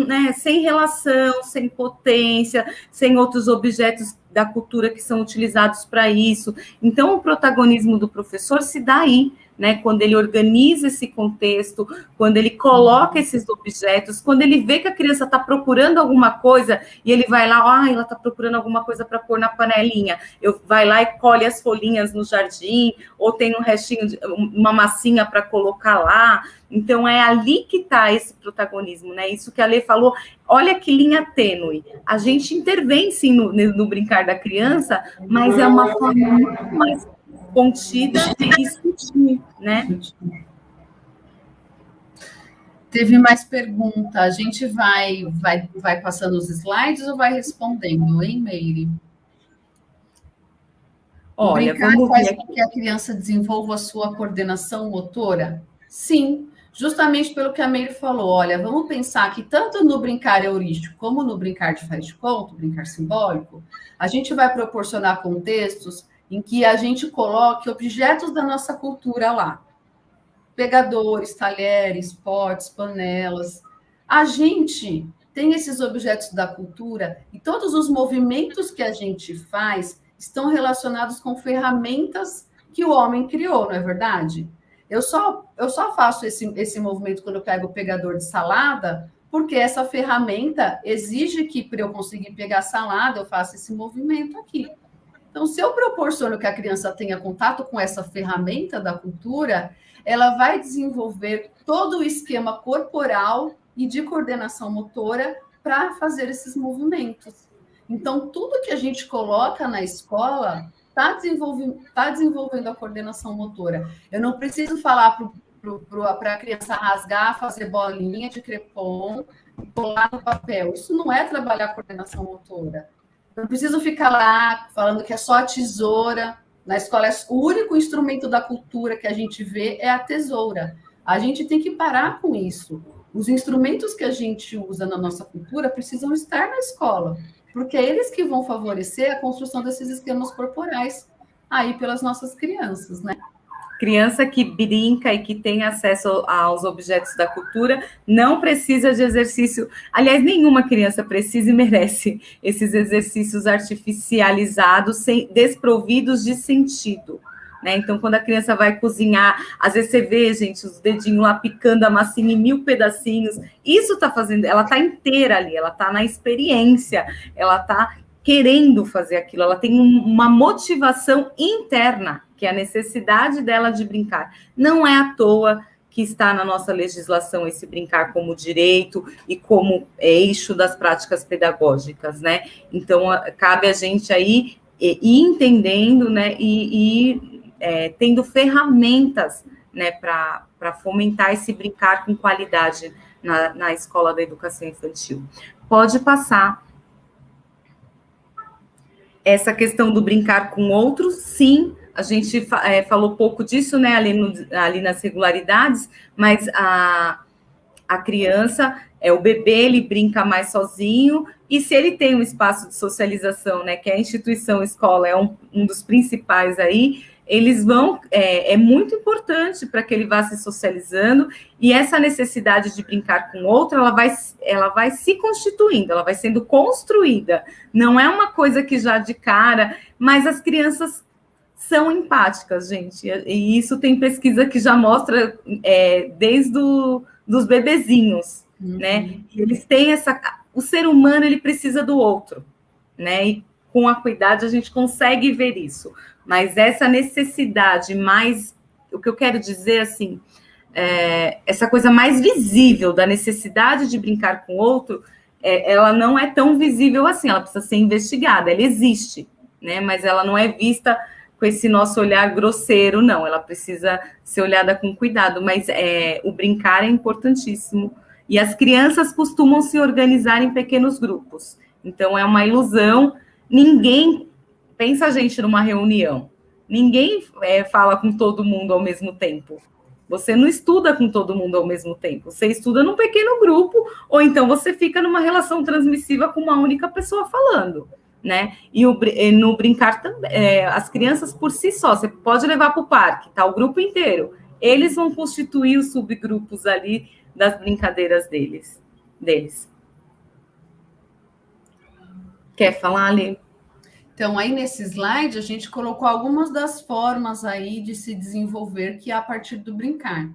né, sem relação, sem potência, sem outros objetos da cultura que são utilizados para isso. Então, o protagonismo do professor se dá aí, né, quando ele organiza esse contexto, quando ele coloca esses objetos, quando ele vê que a criança está procurando alguma coisa e ele vai lá, ela está procurando alguma coisa para pôr na panelinha, vai lá e colhe as folhinhas no jardim, ou tem um restinho, uma massinha para colocar lá. Então, é ali que está esse protagonismo, né? Isso que a Lê falou, olha que linha tênue. A gente intervém, sim, no brincar da criança, mas é uma forma muito mais contida e sutil, né? Teve mais pergunta. A gente vai passando os slides ou vai respondendo, hein, Meire? Olha, brincar faz com que a criança desenvolva a sua coordenação motora? Sim, justamente pelo que a Meire falou. Olha, vamos pensar que tanto no brincar heurístico como no brincar de faz de conta, brincar simbólico, a gente vai proporcionar contextos em que a gente coloque objetos da nossa cultura lá. Pegadores, talheres, potes, panelas. A gente tem esses objetos da cultura e todos os movimentos que a gente faz estão relacionados com ferramentas que o homem criou, não é verdade? Eu só faço esse movimento quando eu pego o pegador de salada, porque essa ferramenta exige que, para eu conseguir pegar a salada, eu faça esse movimento aqui. Então, se eu proporciono que a criança tenha contato com essa ferramenta da cultura, ela vai desenvolver todo o esquema corporal e de coordenação motora para fazer esses movimentos. Então, tudo que a gente coloca na escola está desenvolvendo a coordenação motora. Eu não preciso falar para a criança rasgar, fazer bolinha de crepom, colar no papel. Isso não é trabalhar a coordenação motora. Eu não preciso ficar lá falando que é só a tesoura. Na escola, o único instrumento da cultura que a gente vê é a tesoura. A gente tem que parar com isso. Os instrumentos que a gente usa na nossa cultura precisam estar na escola, porque é eles que vão favorecer a construção desses esquemas corporais aí pelas nossas crianças, né? Criança que brinca e que tem acesso aos objetos da cultura não precisa de exercício. Aliás, nenhuma criança precisa e merece esses exercícios artificializados, desprovidos de sentido. Né? Então, quando a criança vai cozinhar, às vezes você vê, gente, os dedinhos lá picando a massinha em 1000 pedacinhos. Isso está fazendo, ela está inteira ali, ela está na experiência, ela está querendo fazer aquilo, ela tem uma motivação interna, que é a necessidade dela de brincar. Não é à toa que está na nossa legislação esse brincar como direito e como eixo das práticas pedagógicas, né? Então, cabe a gente aí ir entendendo, né, tendo ferramentas, né, para fomentar esse brincar com qualidade na escola da educação infantil. Pode passar. Essa questão do brincar com outros, sim, a gente falou pouco disso, né, ali nas regularidades, mas a criança, o bebê, ele brinca mais sozinho, e se ele tem um espaço de socialização, né, que a instituição escola é um dos principais aí, eles vão, é muito importante para que ele vá se socializando, e essa necessidade de brincar com outro, ela vai se constituindo, ela vai sendo construída, não é uma coisa que já de cara, mas as crianças são empáticas, gente, e isso tem pesquisa que já mostra desde dos bebezinhos, né, e eles têm o ser humano, ele precisa do outro, né, e com a cuidado a gente consegue ver isso. Mas essa necessidade mais, o que eu quero dizer, assim, essa coisa mais visível da necessidade de brincar com o outro, ela não é tão visível assim, ela precisa ser investigada, ela existe, né? Mas ela não é vista com esse nosso olhar grosseiro, não, ela precisa ser olhada com cuidado, mas o brincar é importantíssimo. E as crianças costumam se organizar em pequenos grupos, então é uma ilusão, ninguém... Pensa a gente numa reunião, ninguém fala com todo mundo ao mesmo tempo. Você não estuda com todo mundo ao mesmo tempo. Você estuda num pequeno grupo, ou então você fica numa relação transmissiva com uma única pessoa falando, né? E no brincar também, as crianças por si só, você pode levar para o parque, tá? O grupo inteiro. Eles vão constituir os subgrupos ali das brincadeiras deles. Quer falar, Ali? Então, aí nesse slide, a gente colocou algumas das formas aí de se desenvolver, que é a partir do brincar.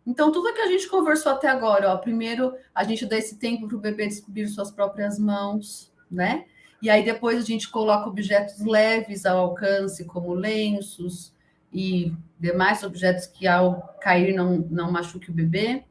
Então, tudo que a gente conversou até agora, ó, primeiro a gente dá esse tempo para o bebê descobrir suas próprias mãos, né? E aí depois a gente coloca objetos leves ao alcance, como lenços e demais objetos que ao cair não machuque o bebê.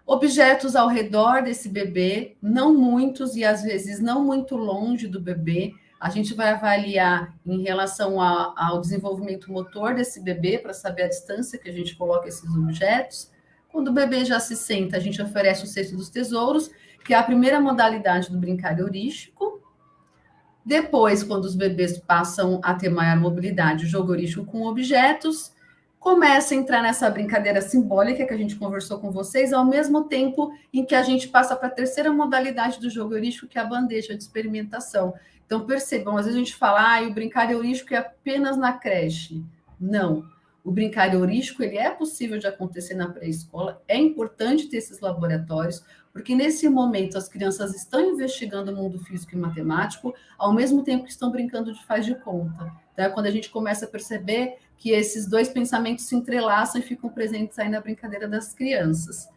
Objetos ao redor desse bebê, não muitos e às vezes não muito longe do bebê. A gente vai avaliar em relação ao desenvolvimento motor desse bebê, para saber a distância que a gente coloca esses objetos. Quando o bebê já se senta, a gente oferece o cesto dos tesouros, que é a primeira modalidade do brincar heurístico. Depois, quando os bebês passam a ter maior mobilidade, o jogo heurístico com objetos, começa a entrar nessa brincadeira simbólica que a gente conversou com vocês, ao mesmo tempo em que a gente passa para a terceira modalidade do jogo heurístico, que é a bandeja de experimentação. Então, percebam, às vezes a gente fala, o brincar heurístico é apenas na creche. Não. O brincar heurístico, ele é possível de acontecer na pré-escola, é importante ter esses laboratórios, porque nesse momento as crianças estão investigando o mundo físico e matemático, ao mesmo tempo que estão brincando de faz de conta. Então, é quando a gente começa a perceber que esses dois pensamentos se entrelaçam e ficam presentes aí na brincadeira das crianças.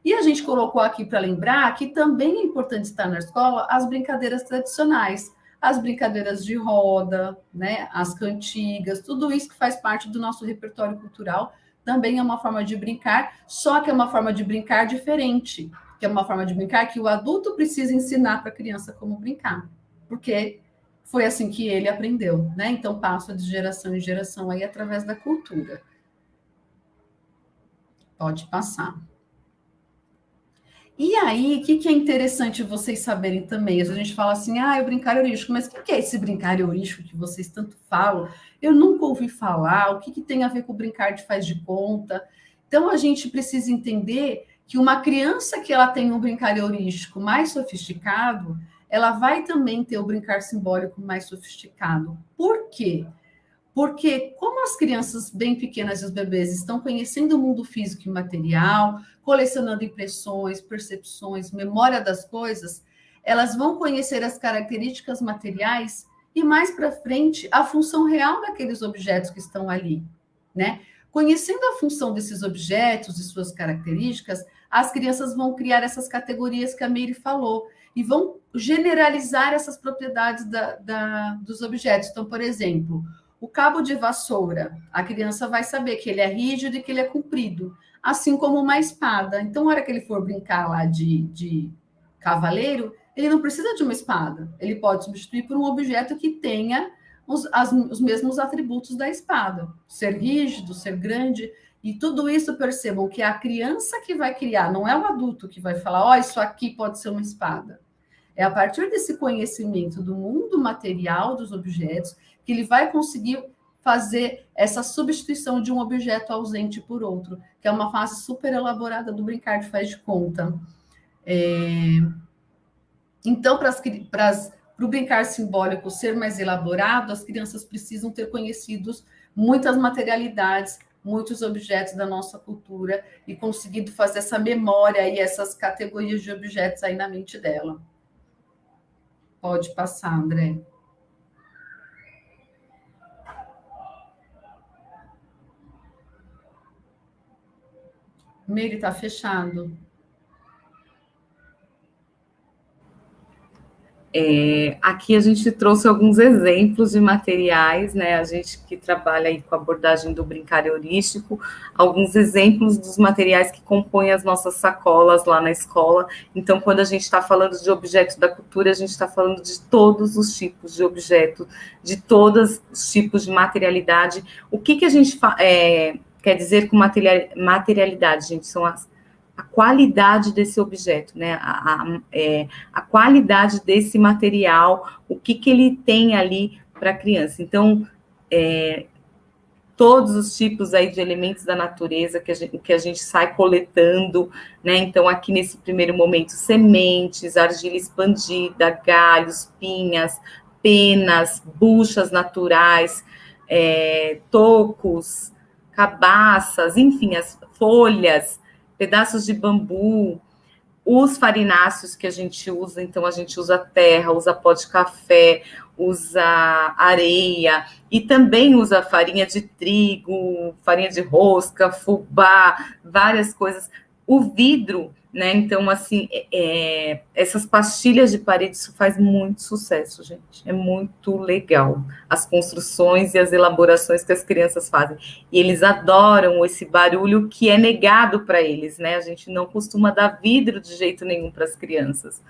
E a gente colocou aqui para lembrar que também é importante estar na escola as brincadeiras tradicionais, as brincadeiras de roda, né, as cantigas, tudo isso que faz parte do nosso repertório cultural também é uma forma de brincar, só que é uma forma de brincar diferente, que é uma forma de brincar que o adulto precisa ensinar para a criança como brincar, porque foi assim que ele aprendeu, né? Então passa de geração em geração aí através da cultura. Pode passar. E aí, o que é interessante vocês saberem também? A gente fala assim, o brincar eurístico, mas o que é esse brincar eurístico que vocês tanto falam? Eu nunca ouvi falar, o que tem a ver com o brincar de faz de conta? Então, a gente precisa entender que uma criança que ela tem um brincar eurístico mais sofisticado, ela vai também ter o brincar simbólico mais sofisticado. Por quê? Porque como as crianças bem pequenas e os bebês estão conhecendo o mundo físico e material, colecionando impressões, percepções, memória das coisas, elas vão conhecer as características materiais e mais para frente a função real daqueles objetos que estão ali, né? Conhecendo a função desses objetos e suas características, as crianças vão criar essas categorias que a Meire falou e vão generalizar essas propriedades dos objetos. Então, por exemplo, o cabo de vassoura, a criança vai saber que ele é rígido e que ele é comprido, assim como uma espada. Então, na hora que ele for brincar lá de cavaleiro, ele não precisa de uma espada. Ele pode substituir por um objeto que tenha os mesmos atributos da espada. Ser rígido, ser grande. E tudo isso, percebam que é a criança que vai criar, não é o adulto que vai falar, isso aqui pode ser uma espada. É a partir desse conhecimento do mundo material dos objetos que ele vai conseguir fazer essa substituição de um objeto ausente por outro, que é uma fase super elaborada do brincar de faz de conta. Então, para o brincar simbólico ser mais elaborado, as crianças precisam ter conhecidos muitas materialidades, muitos objetos da nossa cultura e conseguido fazer essa memória e essas categorias de objetos aí na mente dela. Pode passar, André. Meire, está fechado. Aqui a gente trouxe alguns exemplos de materiais, né? A gente que trabalha aí com a abordagem do brincar heurístico, alguns exemplos dos materiais que compõem as nossas sacolas lá na escola. Então, quando a gente está falando de objeto da cultura, a gente está falando de todos os tipos de objeto, de todos os tipos de materialidade. O que a gente quer dizer com materialidade, gente? São a qualidade desse objeto, né? A qualidade desse material, o que ele tem ali para a criança. Então, todos os tipos aí de elementos da natureza que a gente sai coletando, né? Então, aqui nesse primeiro momento, sementes, argila expandida, galhos, pinhas, penas, buchas naturais, tocos, cabaças, enfim, as folhas, pedaços de bambu, os farináceos que a gente usa, então a gente usa terra, usa pó de café, usa areia e também usa farinha de trigo, farinha de rosca, fubá, várias coisas. O vidro, né? Então, assim, essas pastilhas de parede, isso faz muito sucesso, gente. É muito legal as construções e as elaborações que as crianças fazem. E eles adoram esse barulho que é negado para eles, né? A gente não costuma dar vidro de jeito nenhum para as crianças.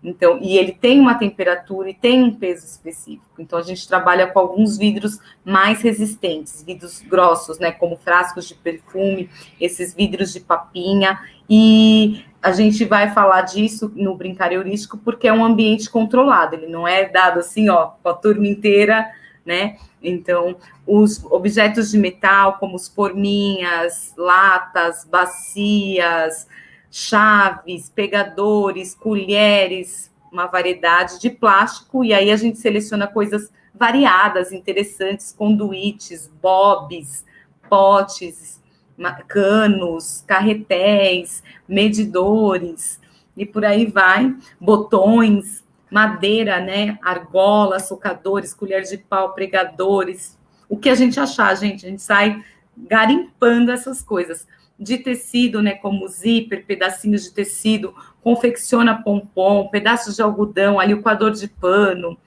Então, e ele tem uma temperatura e tem um peso específico. Então, a gente trabalha com alguns vidros mais resistentes, vidros grossos, né? Como frascos de perfume, esses vidros de papinha. E a gente vai falar disso no brincar heurístico porque é um ambiente controlado. Ele não é dado assim, ó, com a turma inteira, né? Então, os objetos de metal, como os forminhas, latas, bacias, chaves, pegadores, colheres, uma variedade de plástico, e aí a gente seleciona coisas variadas, interessantes, conduítes, bobs, potes, canos, carretéis, medidores, e por aí vai, botões, madeira, né, argola, socadores, colher de pau, pregadores, o que a gente achar, gente, a gente sai garimpando essas coisas. De tecido, né, como zíper, pedacinhos de tecido, confecciona pompom, pedaços de algodão, ali o coador de pano,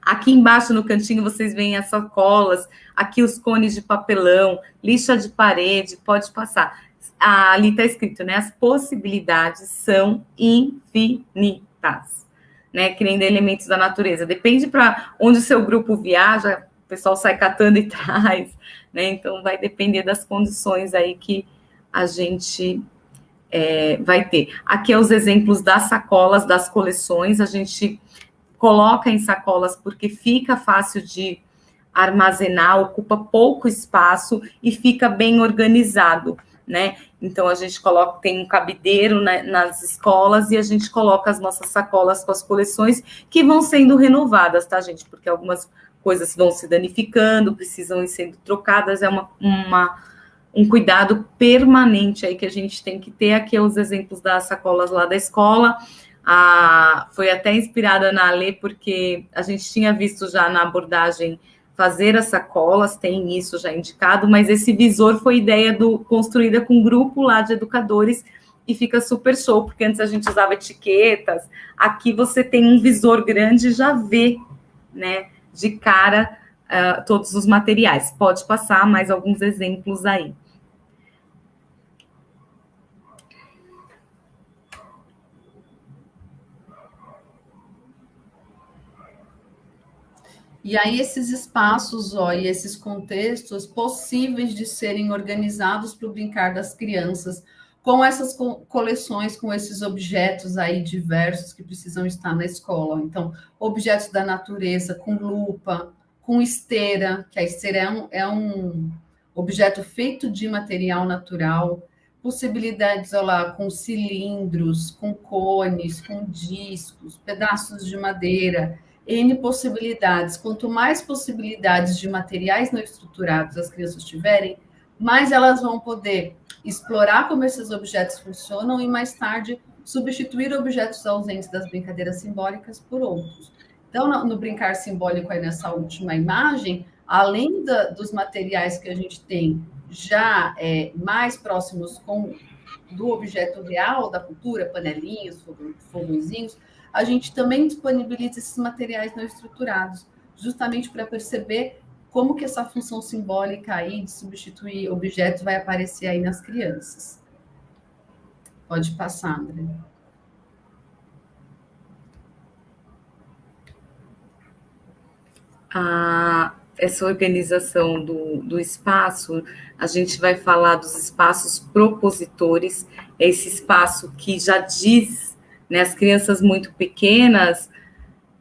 Aqui embaixo no cantinho vocês veem as sacolas, aqui os cones de papelão, lixa de parede, pode passar. Ali está escrito, né? As possibilidades são infinitas, né? Que nem de elementos da natureza. Depende para onde o seu grupo viaja, o pessoal sai catando e traz, né? Então vai depender das condições aí que a gente vai ter. Aqui é os exemplos das sacolas, das coleções, a gente coloca em sacolas porque fica fácil de armazenar, ocupa pouco espaço e fica bem organizado, né? Então, a gente tem um cabideiro nas escolas e a gente coloca as nossas sacolas com as coleções que vão sendo renovadas, tá, gente? Porque algumas coisas vão se danificando, precisam ir sendo trocadas, é um cuidado permanente aí que a gente tem que ter. Aqui os exemplos das sacolas lá da escola. Foi até inspirada na Alê, porque a gente tinha visto já na abordagem fazer as sacolas, tem isso já indicado, mas esse visor foi ideia construída com um grupo lá de educadores e fica super show, porque antes a gente usava etiquetas, aqui você tem um visor grande e já vê, né, de cara todos os materiais. Pode passar mais alguns exemplos aí. E aí esses espaços, e esses contextos possíveis de serem organizados para o brincar das crianças, com essas coleções, com esses objetos aí diversos que precisam estar na escola. Então, objetos da natureza, com lupa, com esteira, que a esteira é um objeto feito de material natural, possibilidades, com cilindros, com cones, com discos, pedaços de madeira, N possibilidades. Quanto mais possibilidades de materiais não estruturados as crianças tiverem, mais elas vão poder explorar como esses objetos funcionam e, mais tarde, substituir objetos ausentes das brincadeiras simbólicas por outros. Então, no brincar simbólico, aí nessa última imagem, além dos materiais que a gente tem já mais próximos do objeto real da cultura, panelinhas, fogõezinhos, a gente também disponibiliza esses materiais não estruturados, justamente para perceber como que essa função simbólica aí de substituir objetos vai aparecer aí nas crianças. Pode passar, André. Essa organização do espaço, a gente vai falar dos espaços propositores, esse espaço que já diz, né, as crianças muito pequenas,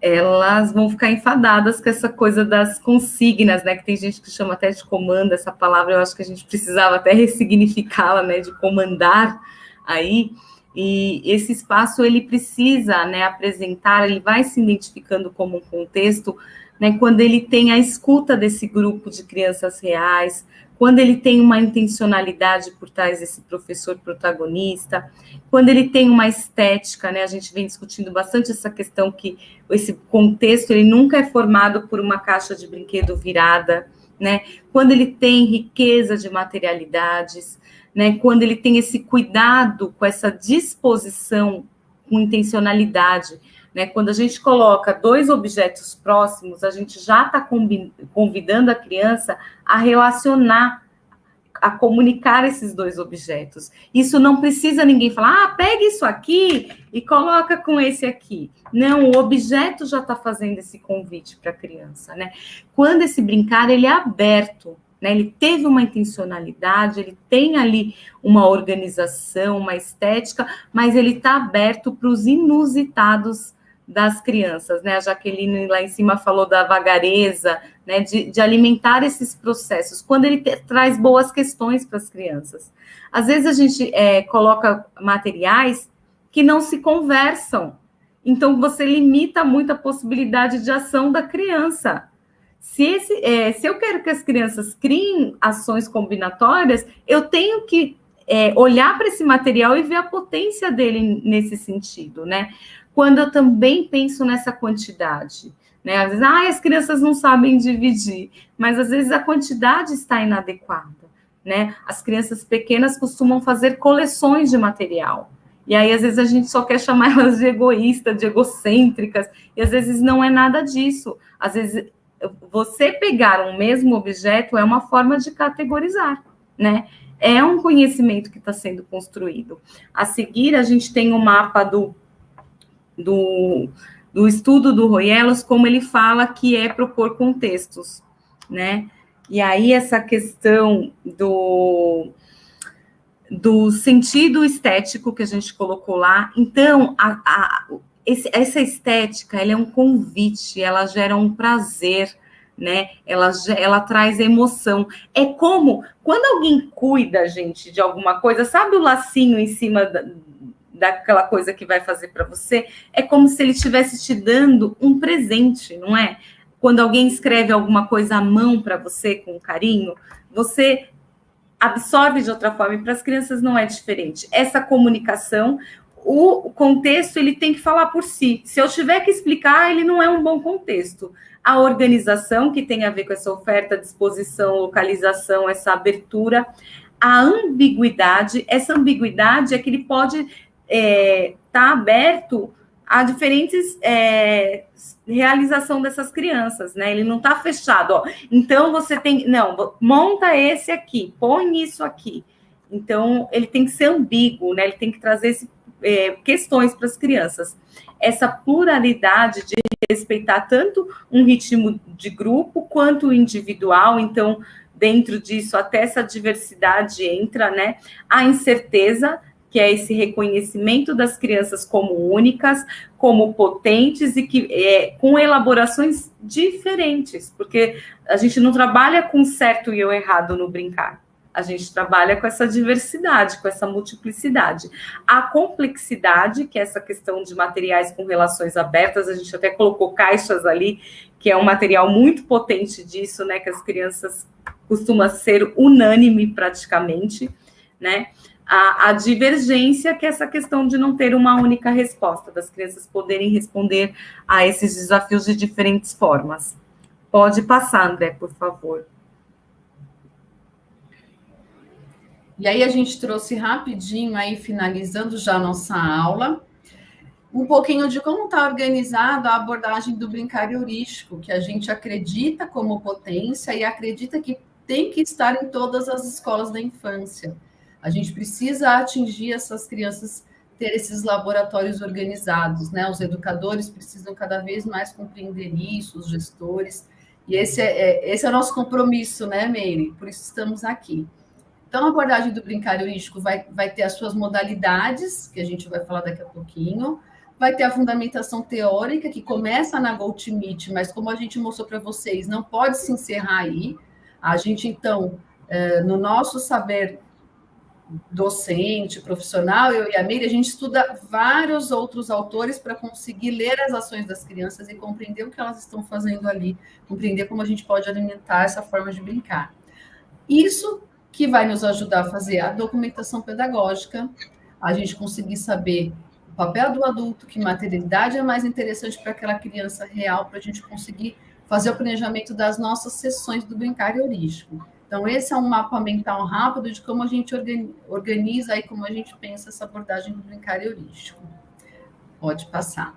elas vão ficar enfadadas com essa coisa das consignas, né, que tem gente que chama até de comando, essa palavra eu acho que a gente precisava até ressignificá-la, né, de comandar aí, e esse espaço ele precisa, né, apresentar, ele vai se identificando como um contexto, né, quando ele tem a escuta desse grupo de crianças reais, quando ele tem uma intencionalidade por trás desse professor protagonista, quando ele tem uma estética, né, a gente vem discutindo bastante essa questão que esse contexto, ele nunca é formado por uma caixa de brinquedo virada, né, quando ele tem riqueza de materialidades, né, quando ele tem esse cuidado com essa disposição, com intencionalidade, né, quando a gente coloca dois objetos próximos, a gente já está convidando a criança a relacionar, a comunicar esses dois objetos. Isso não precisa ninguém falar, pega isso aqui e coloca com esse aqui. Não, o objeto já está fazendo esse convite para a criança, né? Quando esse brincar, ele é aberto, né? Ele teve uma intencionalidade, ele tem ali uma organização, uma estética, mas ele está aberto para os inusitados das crianças, né? A Jaqueline lá em cima falou da vagareza, né? De alimentar esses processos, quando ele traz boas questões para as crianças. Às vezes a gente coloca materiais que não se conversam, então você limita muito a possibilidade de ação da criança. Se eu quero que as crianças criem ações combinatórias, eu tenho que olhar para esse material e ver a potência dele nesse sentido, né? Quando eu também penso nessa quantidade, né? Às vezes, as crianças não sabem dividir, mas às vezes a quantidade está inadequada, né? As crianças pequenas costumam fazer coleções de material, E aí, às vezes, a gente só quer chamar elas de egoísta, de egocêntricas, e às vezes não é nada disso. Às vezes, você pegar um mesmo objeto é uma forma de categorizar, né? É um conhecimento que está sendo construído. A seguir, a gente tem o mapa do estudo do Royelos, como ele fala que é propor contextos, né? E aí, essa questão do sentido estético que a gente colocou lá. Então, essa estética, ela é um convite, ela gera um prazer, né? Ela traz emoção. É como quando alguém cuida, gente, de alguma coisa, sabe o lacinho em cima daquela coisa que vai fazer para você? É como se ele estivesse te dando um presente, não é? Quando alguém escreve alguma coisa à mão para você com carinho, você absorve de outra forma, e para as crianças não é diferente. Essa comunicação, o contexto, ele tem que falar por si. Se eu tiver que explicar, ele não é um bom contexto. A organização, que tem a ver com essa oferta, disposição, localização, essa abertura, a ambiguidade, essa ambiguidade é que ele pode estar aberto a diferentes realização dessas crianças, né? Ele não está fechado, ó. Então você tem, não, monta esse aqui, põe isso aqui. Então ele tem que ser ambíguo, né? Ele tem que trazer questões para as crianças. Essa pluralidade de respeitar tanto um ritmo de grupo quanto o individual. Então, dentro disso, até essa diversidade entra, né? A incerteza, que é esse reconhecimento das crianças como únicas, como potentes e que com elaborações diferentes, porque a gente não trabalha com certo e o errado no brincar, a gente trabalha com essa diversidade, com essa multiplicidade. A complexidade, que é essa questão de materiais com relações abertas, a gente até colocou caixas ali, que é um material muito potente disso, né, que as crianças costumam ser unânime praticamente, né? A divergência, que é essa questão de não ter uma única resposta, das crianças poderem responder a esses desafios de diferentes formas. Pode passar, André, por favor. E aí a gente trouxe rapidinho, aí finalizando já a nossa aula, um pouquinho de como está organizada a abordagem do brincar heurístico, que a gente acredita como potência e acredita que tem que estar em todas as escolas da infância. A gente precisa atingir essas crianças, ter esses laboratórios organizados, né? Os educadores precisam cada vez mais compreender isso, os gestores, e esse é o nosso compromisso, né, Meire? Por isso estamos aqui. Então, a abordagem do brincar heurístico vai ter as suas modalidades, que a gente vai falar daqui a pouquinho, vai ter a fundamentação teórica, que começa na GoToMeet, mas como a gente mostrou para vocês, não pode se encerrar aí. A gente, então, no nosso saber docente, profissional, eu e a Meire, a gente estuda vários outros autores para conseguir ler as ações das crianças e compreender o que elas estão fazendo ali, compreender como a gente pode alimentar essa forma de brincar. Isso que vai nos ajudar a fazer a documentação pedagógica, a gente conseguir saber o papel do adulto, que materialidade é mais interessante para aquela criança real, para a gente conseguir fazer o planejamento das nossas sessões do brincar heurístico. Então, esse é um mapa mental rápido de como a gente organiza e como a gente pensa essa abordagem do brincar heurístico. Pode passar.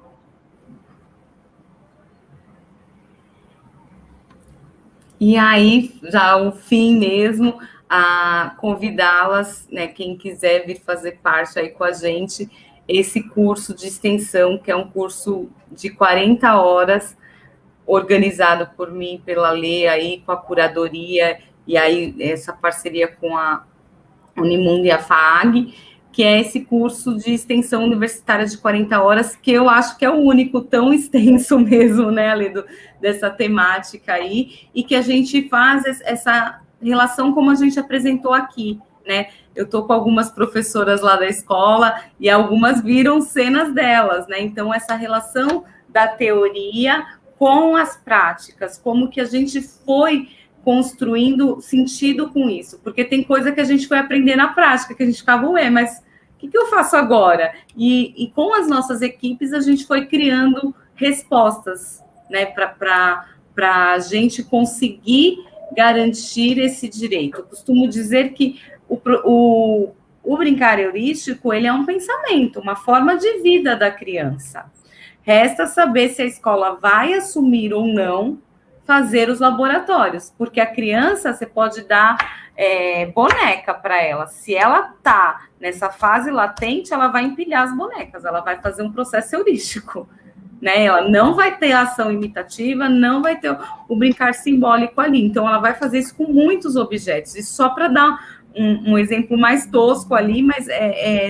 E aí, já o fim mesmo, a convidá-las, né, quem quiser vir fazer parte aí com a gente, esse curso de extensão, que é um curso de 40 horas, organizado por mim, pela Lê, aí, com a curadoria, e aí essa parceria com a Unimundo e a FAAG, que é esse curso de extensão universitária de 40 horas, que eu acho que é o único tão extenso mesmo, né, Ale, dessa temática aí, e que a gente faz essa relação como a gente apresentou aqui, né? Eu estou com algumas professoras lá da escola, e algumas viram cenas delas, né? Então, essa relação da teoria com as práticas, como que a gente foi construindo sentido com isso, porque tem coisa que a gente foi aprender na prática, que a gente ficava, mas o que eu faço agora? E com as nossas equipes, a gente foi criando respostas, né, para a gente conseguir garantir esse direito. Eu costumo dizer que o brincar heurístico, ele é um pensamento, uma forma de vida da criança. Resta saber se a escola vai assumir ou não fazer os laboratórios, porque a criança, você pode dar boneca para ela. Se ela está nessa fase latente, ela vai empilhar as bonecas, ela vai fazer um processo heurístico, né? Ela não vai ter a ação imitativa, não vai ter o brincar simbólico ali. Então, ela vai fazer isso com muitos objetos. E só para dar um exemplo mais tosco ali, mas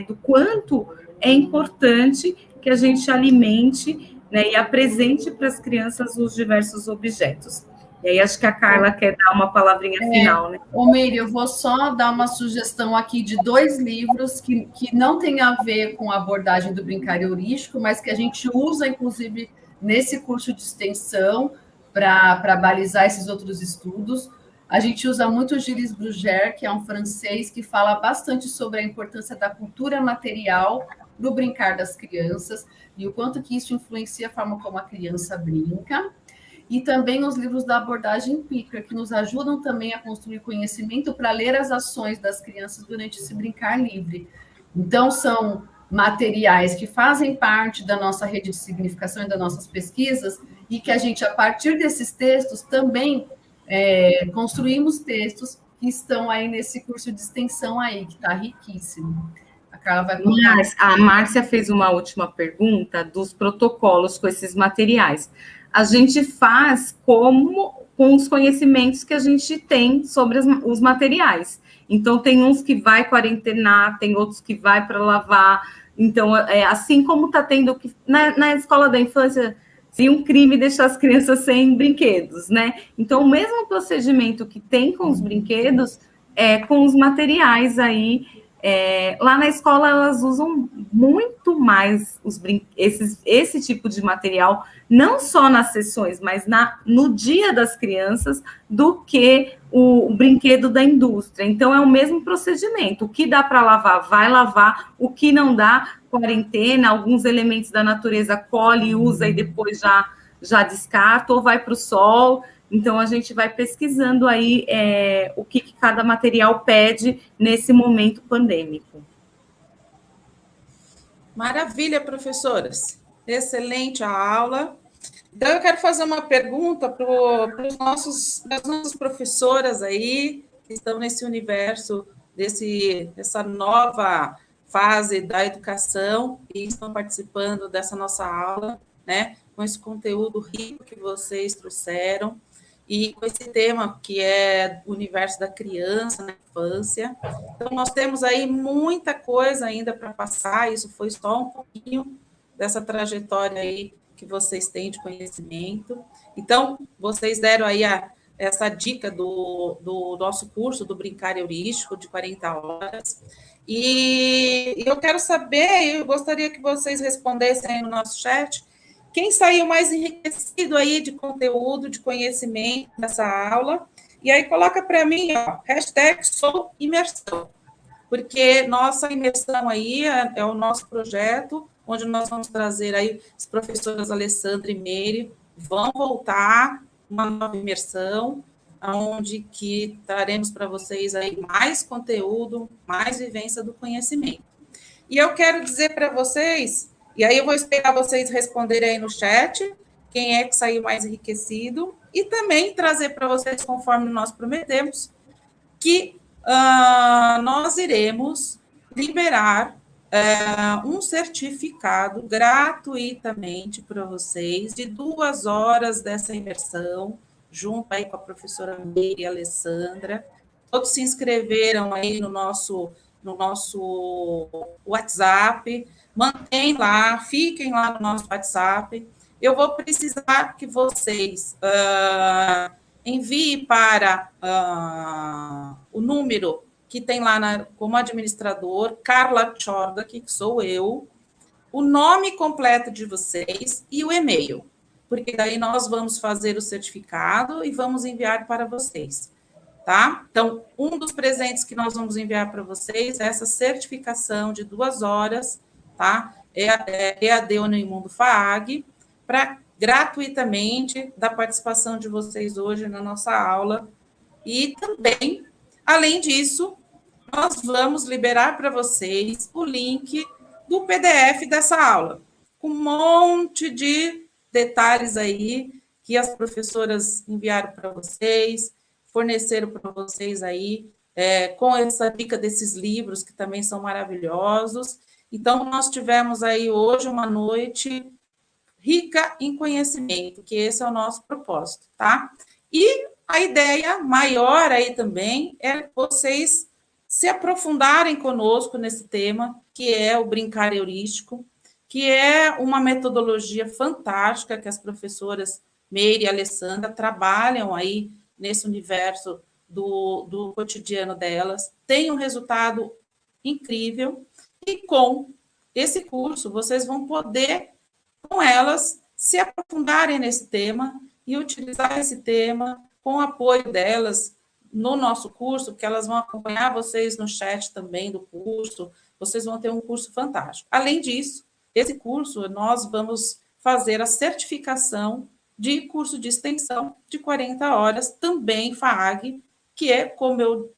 do quanto é importante que a gente alimente, né, e apresente para as crianças os diversos objetos. E aí, acho que a Carla quer dar uma palavrinha final, né? Meire, eu vou só dar uma sugestão aqui de 2 livros que não tem a ver com a abordagem do brincar heurístico, mas que a gente usa, inclusive, nesse curso de extensão para balizar esses outros estudos. A gente usa muito Gilles Bruguère, que é um francês que fala bastante sobre a importância da cultura material no brincar das crianças e o quanto que isso influencia a forma como a criança brinca. E também os livros da abordagem Picker, que nos ajudam também a construir conhecimento para ler as ações das crianças durante esse brincar livre. Então, são materiais que fazem parte da nossa rede de significação e das nossas pesquisas, e que a gente, a partir desses textos, também construímos textos que estão aí nesse curso de extensão aí, que está riquíssimo. A Carla vai contar. Mas a Márcia fez uma última pergunta dos protocolos com esses materiais. A gente faz com os conhecimentos que a gente tem sobre os materiais. Então, tem uns que vai quarentenar, tem outros que vai para lavar. Então, assim como está tendo que... Na escola da infância, seria um crime deixar as crianças sem brinquedos, né? Então, o mesmo procedimento que tem com os brinquedos, com os materiais aí. Lá na escola, elas usam muito mais esse tipo de material, não só nas sessões, mas no dia das crianças, do que o brinquedo da indústria. Então, é o mesmo procedimento. O que dá para lavar, vai lavar. O que não dá, quarentena, alguns elementos da natureza colhe, usa e depois já descarta, ou vai para o sol. Então, a gente vai pesquisando aí o que cada material pede nesse momento pandêmico. Maravilha, professoras. Excelente a aula. Então, eu quero fazer uma pergunta para das nossas professoras aí, que estão nesse universo, dessa nova fase da educação e estão participando dessa nossa aula, né? Com esse conteúdo rico que vocês trouxeram. E com esse tema que é o universo da criança na infância. Então, nós temos aí muita coisa ainda para passar, isso foi só um pouquinho dessa trajetória aí que vocês têm de conhecimento. Então, vocês deram aí essa dica do nosso curso do Brincar Heurístico, de 40 horas. E eu quero saber, eu gostaria que vocês respondessem aí no nosso chat, quem saiu mais enriquecido aí de conteúdo, de conhecimento dessa aula? E aí coloca para mim, #souimersão, porque nossa imersão aí é o nosso projeto, onde nós vamos trazer aí as professoras Alessandra e Meire, vão voltar uma nova imersão, onde que traremos para vocês aí mais conteúdo, mais vivência do conhecimento. E eu quero dizer para vocês... E aí eu vou esperar vocês responderem aí no chat quem é que saiu mais enriquecido e também trazer para vocês, conforme nós prometemos, que nós iremos liberar um certificado gratuitamente para vocês de 2 horas dessa imersão, junto aí com a professora Meire e a Alessandra. Todos se inscreveram aí no nosso WhatsApp. Mantém lá, fiquem lá no nosso WhatsApp. Eu vou precisar que vocês enviem para o número que tem lá como administrador, Carla Chorgak, que sou eu, o nome completo de vocês e o e-mail, porque daí nós vamos fazer o certificado e vamos enviar para vocês, tá? Então, um dos presentes que nós vamos enviar para vocês é essa certificação de 2 horas, tá? EAD Unimundo FAAG, para gratuitamente da participação de vocês hoje na nossa aula. E também, além disso, nós vamos liberar para vocês o link do PDF dessa aula, com um monte de detalhes aí que as professoras enviaram para vocês, forneceram para vocês aí, com essa dica desses livros, que também são maravilhosos. Então, nós tivemos aí hoje uma noite rica em conhecimento, que esse é o nosso propósito, tá? E a ideia maior aí também é vocês se aprofundarem conosco nesse tema, que é o brincar heurístico, que é uma metodologia fantástica que as professoras Meire e Alessandra trabalham aí nesse universo do cotidiano delas, tem um resultado incrível, e com esse curso vocês vão poder, com elas, se aprofundarem nesse tema e utilizar esse tema com o apoio delas no nosso curso, porque elas vão acompanhar vocês no chat também do curso, vocês vão ter um curso fantástico. Além disso, esse curso, nós vamos fazer a certificação de curso de extensão de 40 horas, também FAAG, que é como eu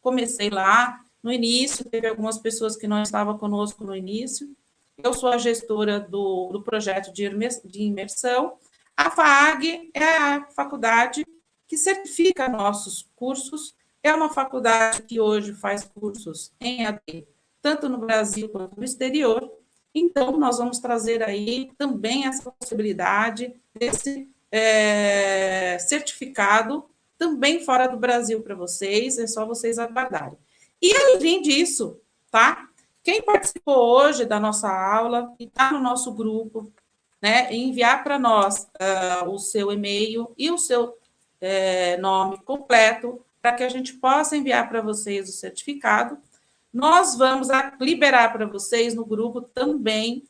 comecei lá no início, teve algumas pessoas que não estavam conosco no início. Eu sou a gestora do projeto de imersão. A FAAG é a faculdade que certifica nossos cursos, é uma faculdade que hoje faz cursos em EAD, tanto no Brasil quanto no exterior. Então, nós vamos trazer aí também essa possibilidade desse certificado também fora do Brasil para vocês, é só vocês aguardarem. E, além disso, tá? Quem participou hoje da nossa aula e está no nosso grupo, né, enviar para nós o seu e-mail e o seu nome completo, para que a gente possa enviar para vocês o certificado. Nós vamos liberar para vocês no grupo também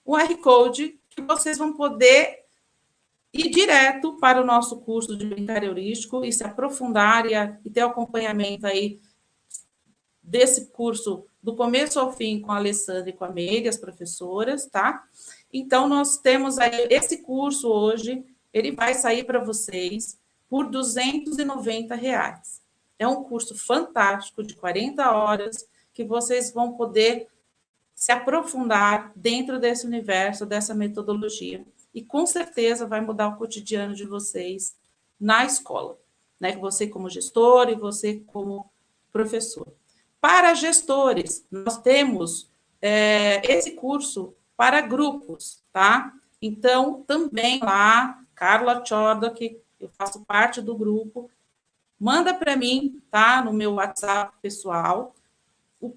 um QR Code que vocês vão poder ir direto para o nosso curso de brincar heurístico e se aprofundar e ter acompanhamento aí desse curso do começo ao fim com a Alessandra e com a Meire, as professoras, tá? Então, nós temos aí esse curso hoje, ele vai sair para vocês por R$ 290. É um curso fantástico de 40 horas que vocês vão poder se aprofundar dentro desse universo, dessa metodologia. E, com certeza, vai mudar o cotidiano de vocês na escola, né? Você como gestor e você como professor. Para gestores, nós temos esse curso para grupos, tá? Então, também lá, Carla Chorda, que eu faço parte do grupo, manda para mim, tá? No meu WhatsApp pessoal,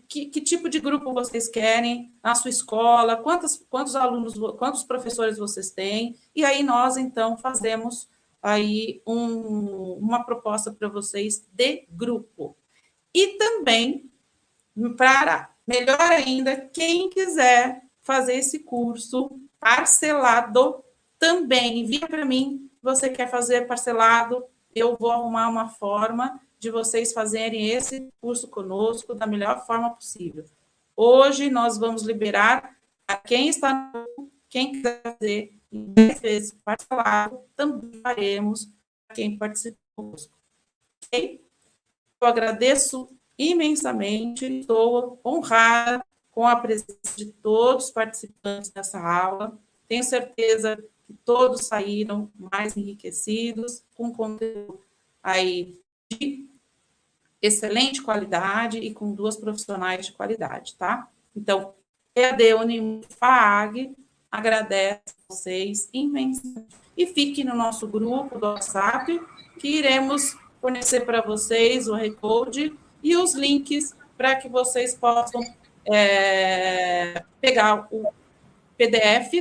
que tipo de grupo vocês querem na sua escola, quantos alunos, quantos professores vocês têm, e aí nós, então, fazemos aí uma proposta para vocês de grupo. E também, para melhor ainda, quem quiser fazer esse curso parcelado, também envia para mim, você quer fazer parcelado, eu vou arrumar uma forma de vocês fazerem esse curso conosco da melhor forma possível. Hoje nós vamos liberar a quem quiser fazer em 10 vezes parcelado, também faremos para quem participou conosco. Okay? Eu agradeço imensamente, estou honrada com a presença de todos os participantes dessa aula. Tenho certeza que todos saíram mais enriquecidos, com conteúdo aí de excelente qualidade e com 2 profissionais de qualidade, tá? Então, EAD Unifag agradece a vocês imensamente. E fique no nosso grupo do WhatsApp, que iremos fornecer para vocês o recorde e os links para que vocês possam pegar o PDF,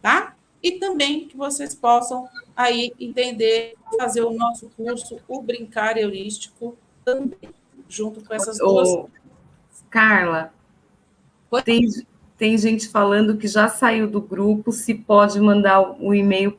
tá? E também que vocês possam aí entender, fazer o nosso curso, o Brincar Heurístico, também, junto com essas duas. Carla, tem gente falando que já saiu do grupo, se pode mandar o e-mail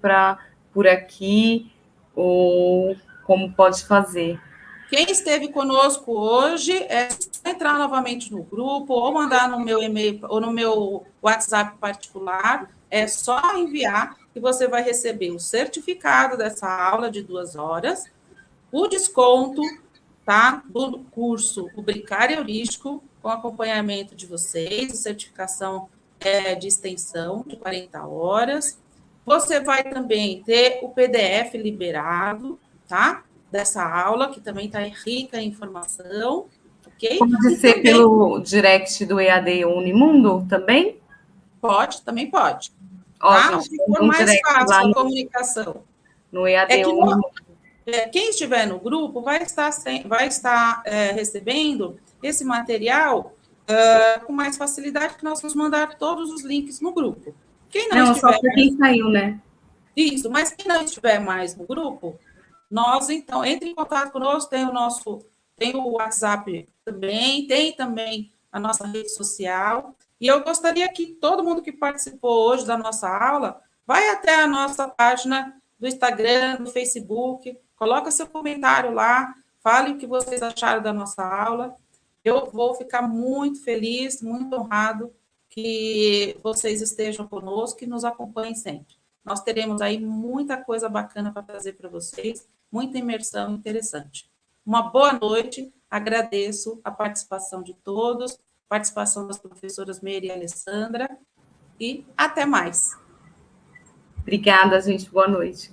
por aqui, ou como pode fazer. Quem esteve conosco hoje é só entrar novamente no grupo, ou mandar no meu e-mail, ou no meu WhatsApp particular, é só enviar, que você vai receber o certificado dessa aula de 2 horas, o desconto tá? Do curso Rubricário Heurístico, com acompanhamento de vocês, certificação de extensão de 40 horas. Você vai também ter o PDF liberado, tá? Dessa aula, que também está rica em informação, ok? Pode ser também pelo direct do EAD Unimundo também? Pode, também pode. Ó, tá? gente, Se for mais fácil a comunicação. No EAD Unimundo. Quem estiver no grupo vai estar recebendo esse material com mais facilidade, que nós vamos mandar todos os links no grupo. Quem não estiver só para quem saiu, né? Isso, mas quem não estiver mais no grupo, nós, então, entre em contato conosco, tem o WhatsApp também, tem também a nossa rede social, e eu gostaria que todo mundo que participou hoje da nossa aula, vai até a nossa página do Instagram, do Facebook, coloca seu comentário lá, fale o que vocês acharam da nossa aula. Eu vou ficar muito feliz, muito honrado que vocês estejam conosco e nos acompanhem sempre. Nós teremos aí muita coisa bacana para trazer para vocês, muita imersão interessante. Uma boa noite, agradeço a participação de todos, participação das professoras Meire e Alessandra, e até mais. Obrigada, gente. Boa noite.